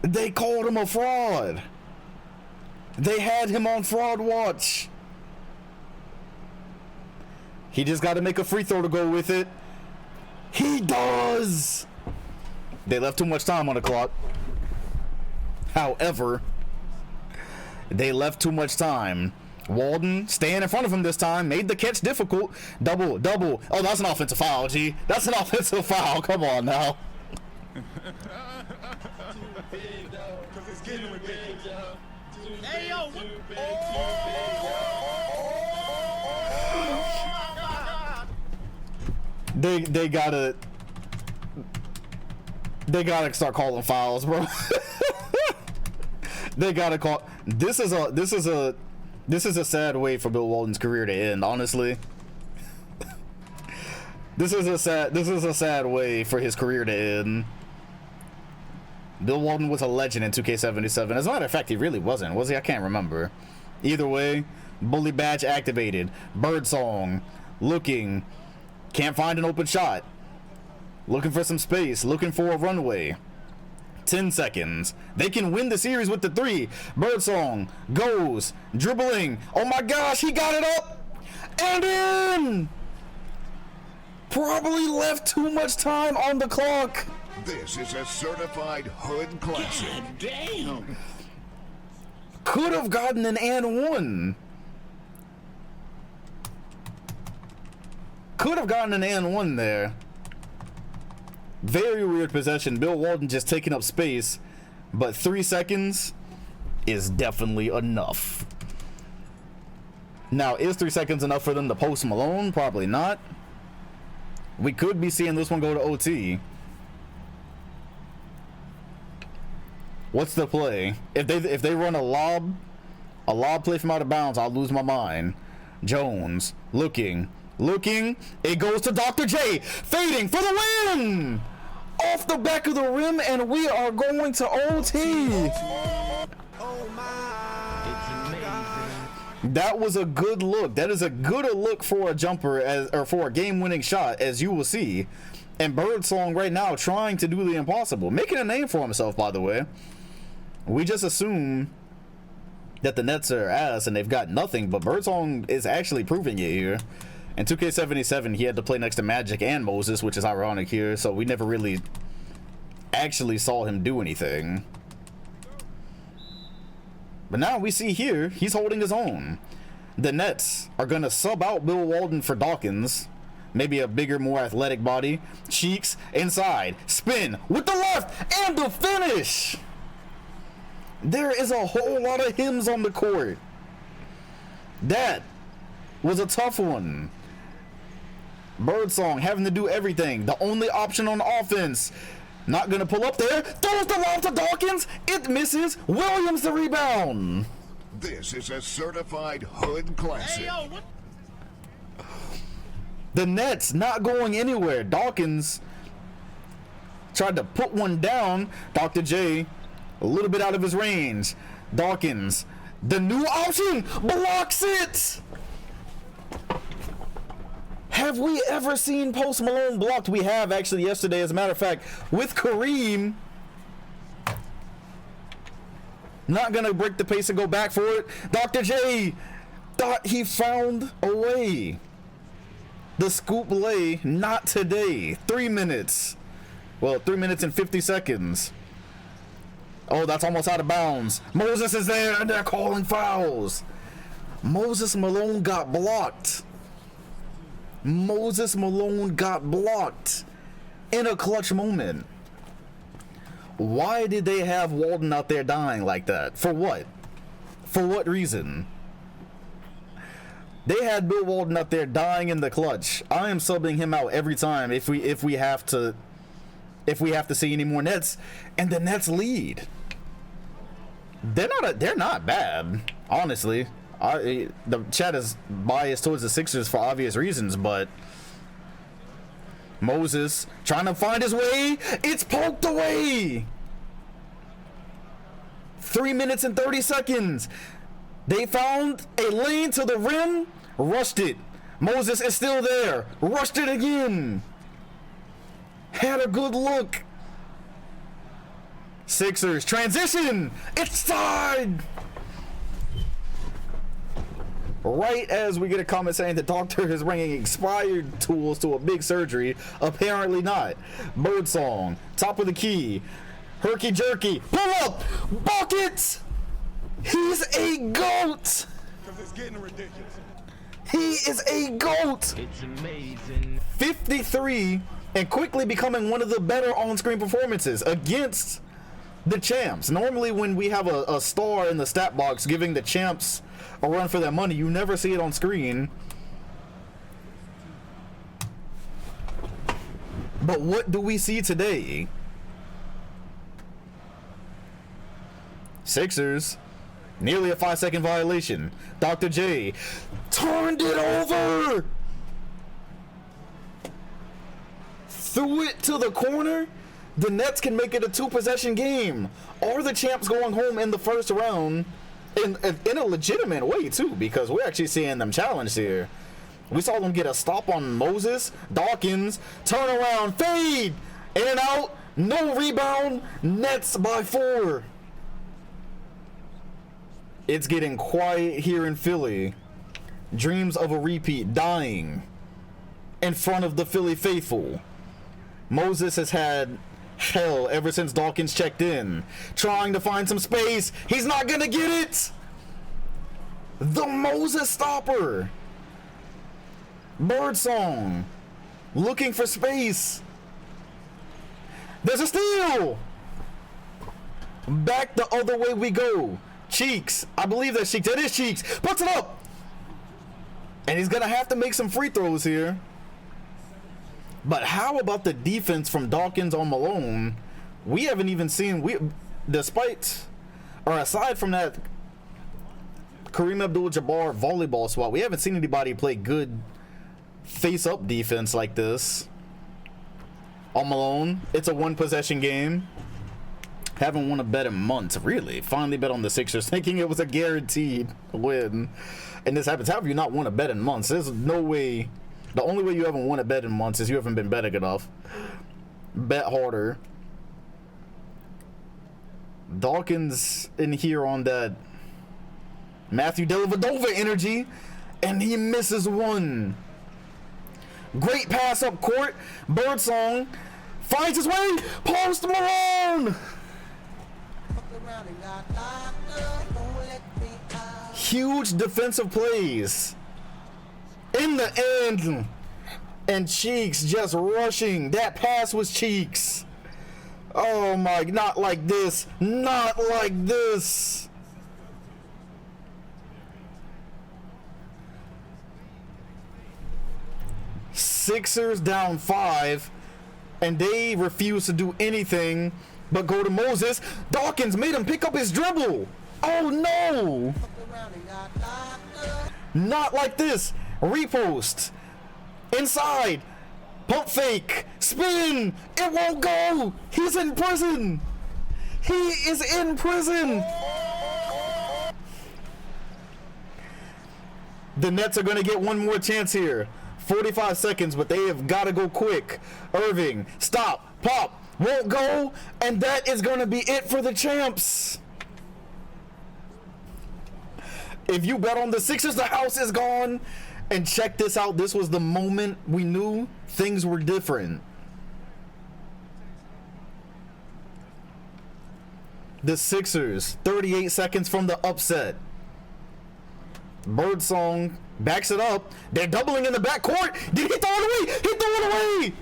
They called him a fraud. They had him on fraud watch. He just got to make a free throw to go with it. He does. They left too much time on the clock. However, they left too much time. Walden staying in front of him this time made the catch difficult. Double. Oh, that's an offensive foul, G. That's an offensive foul. Come on now. Because it's getting ridiculous. Hey, yo. They gotta start calling fouls, bro. They gotta call. This is a sad way for Bill Walton's career to end, honestly. This is a sad way for his career to end. Bill Walton was a legend in 2K77. As a matter of fact, he really wasn't, was he? I can't remember. Either way, bully badge activated. Birdsong looking, can't find an open shot. Looking for some space, looking for a runway. 10 seconds. They can win the series with the three. Birdsong goes, dribbling. Oh my gosh, he got it up and in. Probably left too much time on the clock. This is a certified hood classic. God damn. Could have gotten an and one. Could have gotten an and one there. Very weird possession. Bill Walton just taking up space, but 3 seconds is definitely enough. Now, is 3 seconds enough for them to post Malone? Probably not. We could be seeing this one go to OT. What's the play? If they run a lob play from out of bounds, I'll lose my mind. Jones looking. It goes to Dr. J, fading for the win. Off the back of the rim, and we are going to OT. That was a good look. That is a good look for a jumper, or for a game-winning shot, as you will see. And Birdsong right now trying to do the impossible, making a name for himself, by the way. We just assume that the Nets are ass and they've got nothing, but Birdsong is actually proving it here. In 2K77, he had to play next to Magic and Moses, which is ironic here, so we never really actually saw him do anything. But now we see here, he's holding his own. The Nets are going to sub out Bill Walton for Dawkins. Maybe a bigger, more athletic body. Cheeks inside. Spin with the left and the finish. There is a whole lot of hymns on the court. That was a tough one. Birdsong having to do everything. The only option on offense. Not gonna pull up there. Throws the lob to Dawkins. It misses. Williams the rebound. This is a certified hood classic. The Nets not going anywhere. Dawkins tried to put one down. Dr. J, a little bit out of his range. Dawkins, the new option, blocks it. Have we ever seen Post Malone blocked? We have actually yesterday, as a matter of fact, with Kareem. Not gonna break the pace and go back for it. Dr. J thought he found a way. The scoop lay, not today. 3 minutes. Well, 3 minutes and 50 seconds. Oh, that's almost out of bounds. Moses is there and they're calling fouls. Moses Malone got blocked. Moses Malone got blocked in a clutch moment. Why did they have Walden out there dying like that? For what? For what reason? They had Bill Walden out there dying in the clutch. I am subbing him out every time if we have to see any more Nets, and the Nets lead. They're not bad, honestly. The chat is biased towards the Sixers for obvious reasons, but Moses trying to find his way. It's poked away. 3 minutes and 30 seconds. They found a lane to the rim, rushed it. Moses is still there, rushed it again. Had a good look. Sixers transition. It's tied. Right as we get a comment saying the doctor is bringing expired tools to a big surgery, apparently not. Birdsong, top of the key, herky jerky, pull up, buckets. He's a goat. Because it's getting ridiculous. He is a goat. It's amazing. 53 and quickly becoming one of the better on-screen performances against the champs. Normally when we have a star in the stat box giving the champs a run for their money, you never see it on screen. But what do we see today? Sixers, nearly a 5-second violation. Dr. J turned it over. Threw it to the corner. The Nets can make it a 2-possession game. Are the champs going home in the first round? In a legitimate way, too, because we're actually seeing them challenged here. We saw them get a stop on Moses, Dawkins, turn around, fade, in and out, no rebound, Nets by 4. It's getting quiet here in Philly. Dreams of a repeat dying in front of the Philly faithful. Moses has had hell ever since Dawkins checked in, trying to find some space. He's not gonna get it. The Moses stopper. Birdsong looking for space. There's a steal. Back the other way we go. Cheeks, I believe that's Cheeks. That is Cheeks. Puts it up, and he's gonna have to make some free throws here. But how about the defense from Dawkins on Malone? We haven't even seen, aside from that Kareem Abdul-Jabbar volleyball swat, we haven't seen anybody play good face-up defense like this on Malone. It's a 1-possession game. Haven't won a bet in months, really. Finally bet on the Sixers, thinking it was a guaranteed win. And this happens. How have you not won a bet in months? There's no way. The only way you haven't won a bet in months is you haven't been betting enough. Bet harder. Dawkins in here on that Matthew Dellavedova energy, and he misses one. Great pass up court. Birdsong finds his way. Post Malone. Huge defensive plays in the end, and Cheeks just rushing. That pass was Cheeks. Oh my, not like this, not like this. Sixers down 5, and they refuse to do anything but go to Moses. Dawkins made him pick up his dribble. Oh no! Not like this. Repost. Inside. Pump fake. Spin. It won't go. He's in prison. He is in prison. The Nets are going to get one more chance here. 45 seconds, but they have got to go quick. Irving, stop, pop, won't go, and that is going to be it for the champs. If you bet on the Sixers, the house is gone. And check this out. This was the moment we knew things were different. The Sixers, 38 seconds from the upset. Birdsong backs it up. They're doubling in the backcourt. Did he throw it away? He threw it away.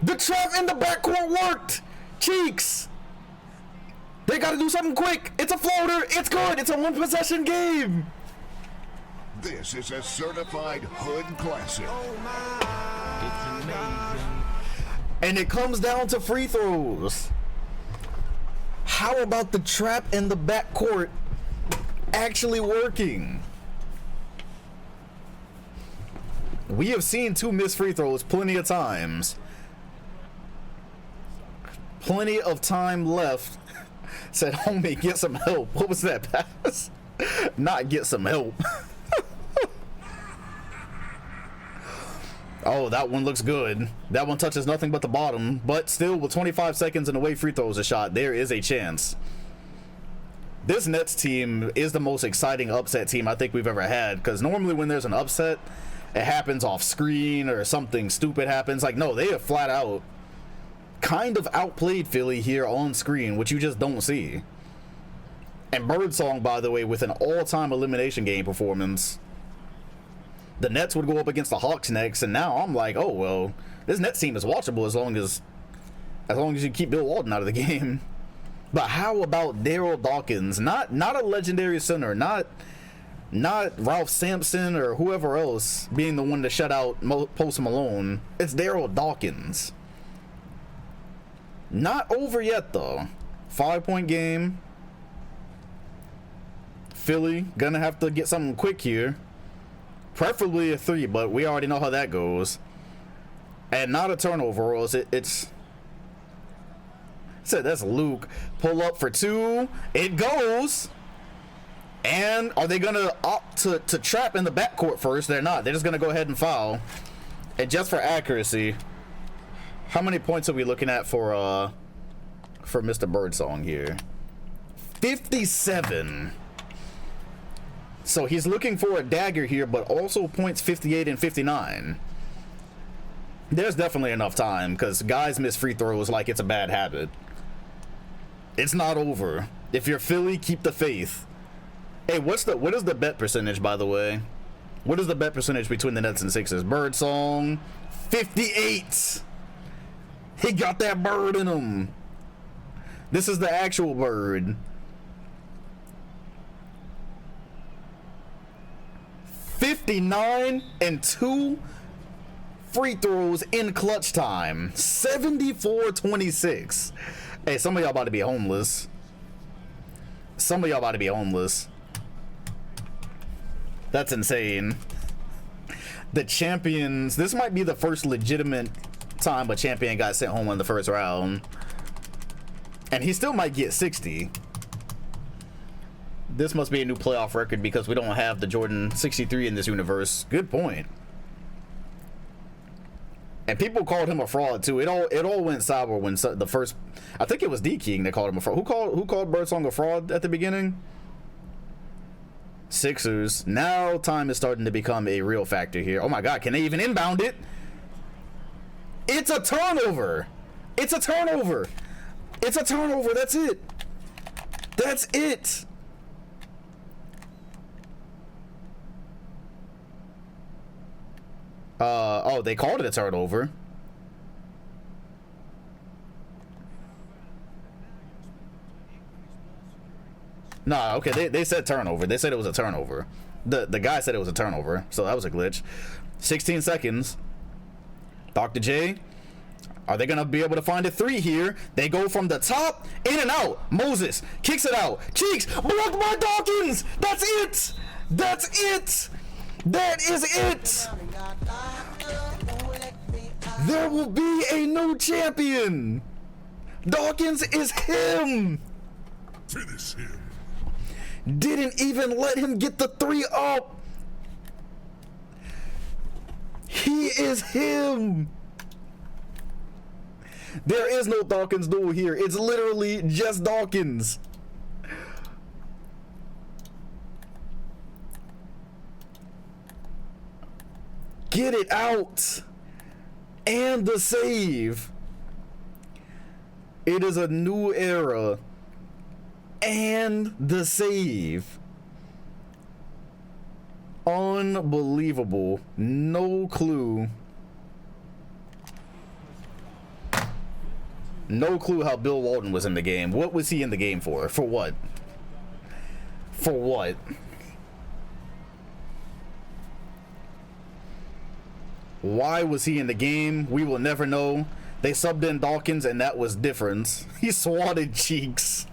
The trap in the backcourt worked. Cheeks. They got to do something quick. It's a floater. It's good. It's a one possession game. This is a certified hood classic. It's amazing. And it comes down to free throws. How about the trap in the backcourt actually working? We have seen 2 missed free throws plenty of times. Plenty of time left. Said, homie, get some help. What was that pass? Not get some help. Oh, that one looks good. That one touches nothing but the bottom, but still with 25 seconds and the way free throws a shot, there is a chance. This Nets team is the most exciting upset team I think we've ever had, because normally when there's an upset, it happens off screen or something stupid happens. Like, no, they have flat out kind of outplayed Philly here on screen, which you just don't see. And Birdsong, by the way, with an all-time elimination game performance. The Nets would go up against the Hawks next, and now I'm like, oh well, this Nets team is watchable as long as you keep Bill Walton out of the game. But how about Daryl Dawkins? Not a legendary center, not Ralph Sampson or whoever else being the one to shut out Post Malone. It's Daryl Dawkins. Not over yet though. 5-point game. Philly gonna have to get something quick here. Preferably a 3, but we already know how that goes. And not a turnover, or else it's said that's Luke. Pull up for 2. It goes. And are they gonna opt to trap in the backcourt first? They're not. They're just gonna go ahead and foul. And just for accuracy, how many points are we looking at for Mr. Birdsong here? 57. So he's looking for a dagger here, but also points 58 and 59. There's definitely enough time, because guys miss free throws like it's a bad habit. It's not over. If you're Philly, keep the faith. Hey, what is the bet percentage, by the way? What is the bet percentage between the Nets and Sixers? Birdsong, 58. He got that bird in him. This is the actual bird. 59 and 2 free throws in clutch time. 74-26. Hey, some of y'all about to be homeless. Some of y'all about to be homeless. That's insane. The champions, this might be the first legitimate time a champion got sent home in the first round. And he still might get 60. This must be a new playoff record because we don't have the Jordan 63 in this universe. Good point. And people called him a fraud too. It all went sour when the first, I think it was D King that called him a fraud. Who called Birdsong a fraud at the beginning? Sixers. Now time is starting to become a real factor here. Oh my God, can they even inbound it? It's a turnover. It's a turnover. It's a turnover. That's it. That's it. Oh, they called it a turnover. Nah, okay, they said turnover. They said it was a turnover. The guy said it was a turnover, so that was a glitch. 16 seconds. Dr. J, Are they gonna be able to find a three here? They go from the top, in and out. Moses kicks it out. Cheeks, blocked by Dawkins. That's it. That's it. That is it. There will be a new champion. Dawkins is him. Finish him. Didn't even let him get the three up. He is him. There is no Dawkins duel here. It's literally just Dawkins. Get it out. And the save. It is a new era. And the save. Unbelievable. No clue. No clue how Bill Walton was in the game. What was he in the game for? For what? For what? Why was he in the game? We will never know. They subbed in Dawkins and that was difference. He swatted Cheeks.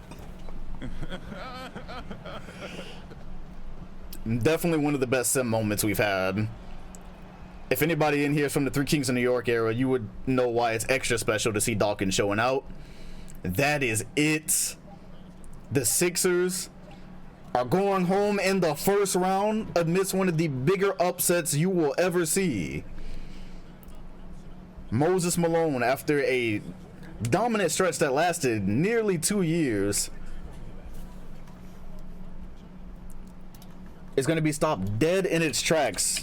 Definitely one of the best sim moments we've had. If anybody in here is from the Three Kings of New York era, you would know why it's extra special to see Dawkins showing out. That is it. The Sixers are going home in the first round amidst one of the bigger upsets you will ever see. Moses Malone, after a dominant stretch that lasted nearly 2 years, is going to be stopped dead in its tracks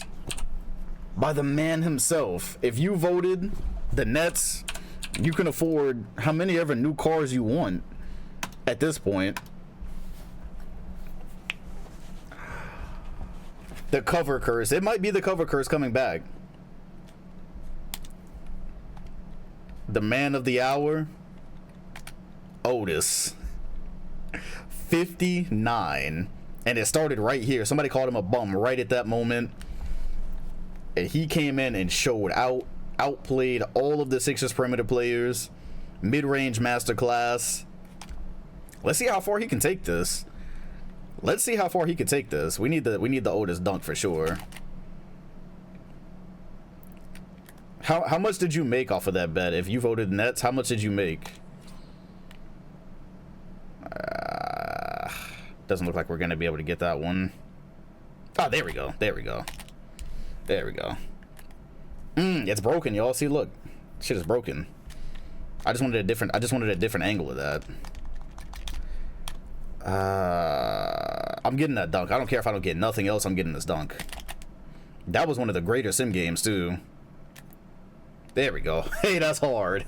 by the man himself. If you voted the Nets, you can afford how many ever new cars you want at this point. The cover curse. It might be the cover curse coming back. The man of the hour, Otis. 59. And it started right here. Somebody called him a bum right at that moment. And he came in and showed outplayed all of the Sixers perimeter players. Mid-range masterclass. Let's see how far he can take this. Let's see how far he can take this. We need the Otis dunk for sure. How much did you make off of that bet? If you voted Nets, how much did you make? Doesn't look like we're gonna be able to get that one. Oh, there we go. There we go. There we go. It's broken, y'all. See, look, shit is broken. I just wanted a different angle of that. I'm getting that dunk. I don't care if I don't get nothing else. I'm getting this dunk. That was one of the greater sim games too. There we go. Hey, that's hard.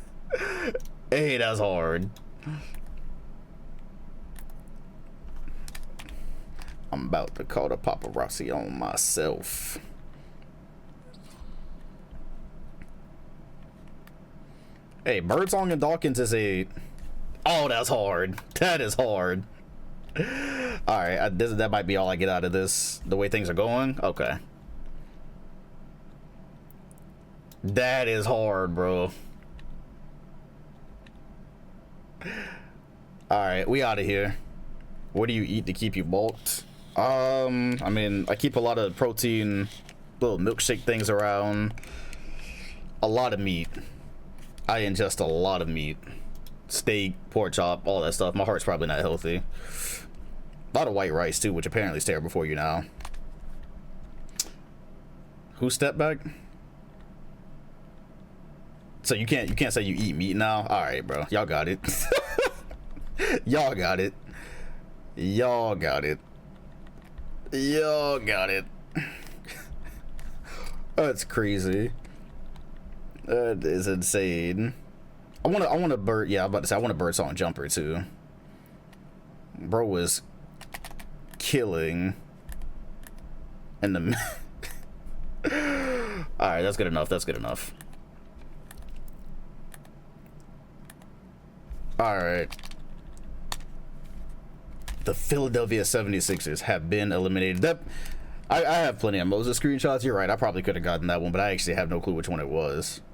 Hey, that's hard. I'm about to call the paparazzi on myself. Hey, Birdsong and Dawkins is a... Oh, that's hard. That is hard. Alright, that might be all I get out of this. The way things are going? Okay. That is hard, bro. Alright, we out of here. What do you eat to keep you bulked? I mean, I keep a lot of protein, little milkshake things around. A lot of meat. I ingest a lot of meat. Steak, pork chop, all that stuff. My heart's probably not healthy. A lot of white rice too, which apparently is terrible for you now. Who stepped back? So you can't say you eat meat now? Alright, bro. Y'all got it. Y'all got it. Y'all got it. Y'all got it. That's crazy. That is insane. I want a bird. Yeah, I'm about to say I want a Birdsong jumper too. Bro was killing in the. All right, that's good enough. That's good enough. All right. The Philadelphia 76ers have been eliminated. That I have plenty of Moses screenshots. You're right. I probably could have gotten that one, but I actually have no clue which one it was.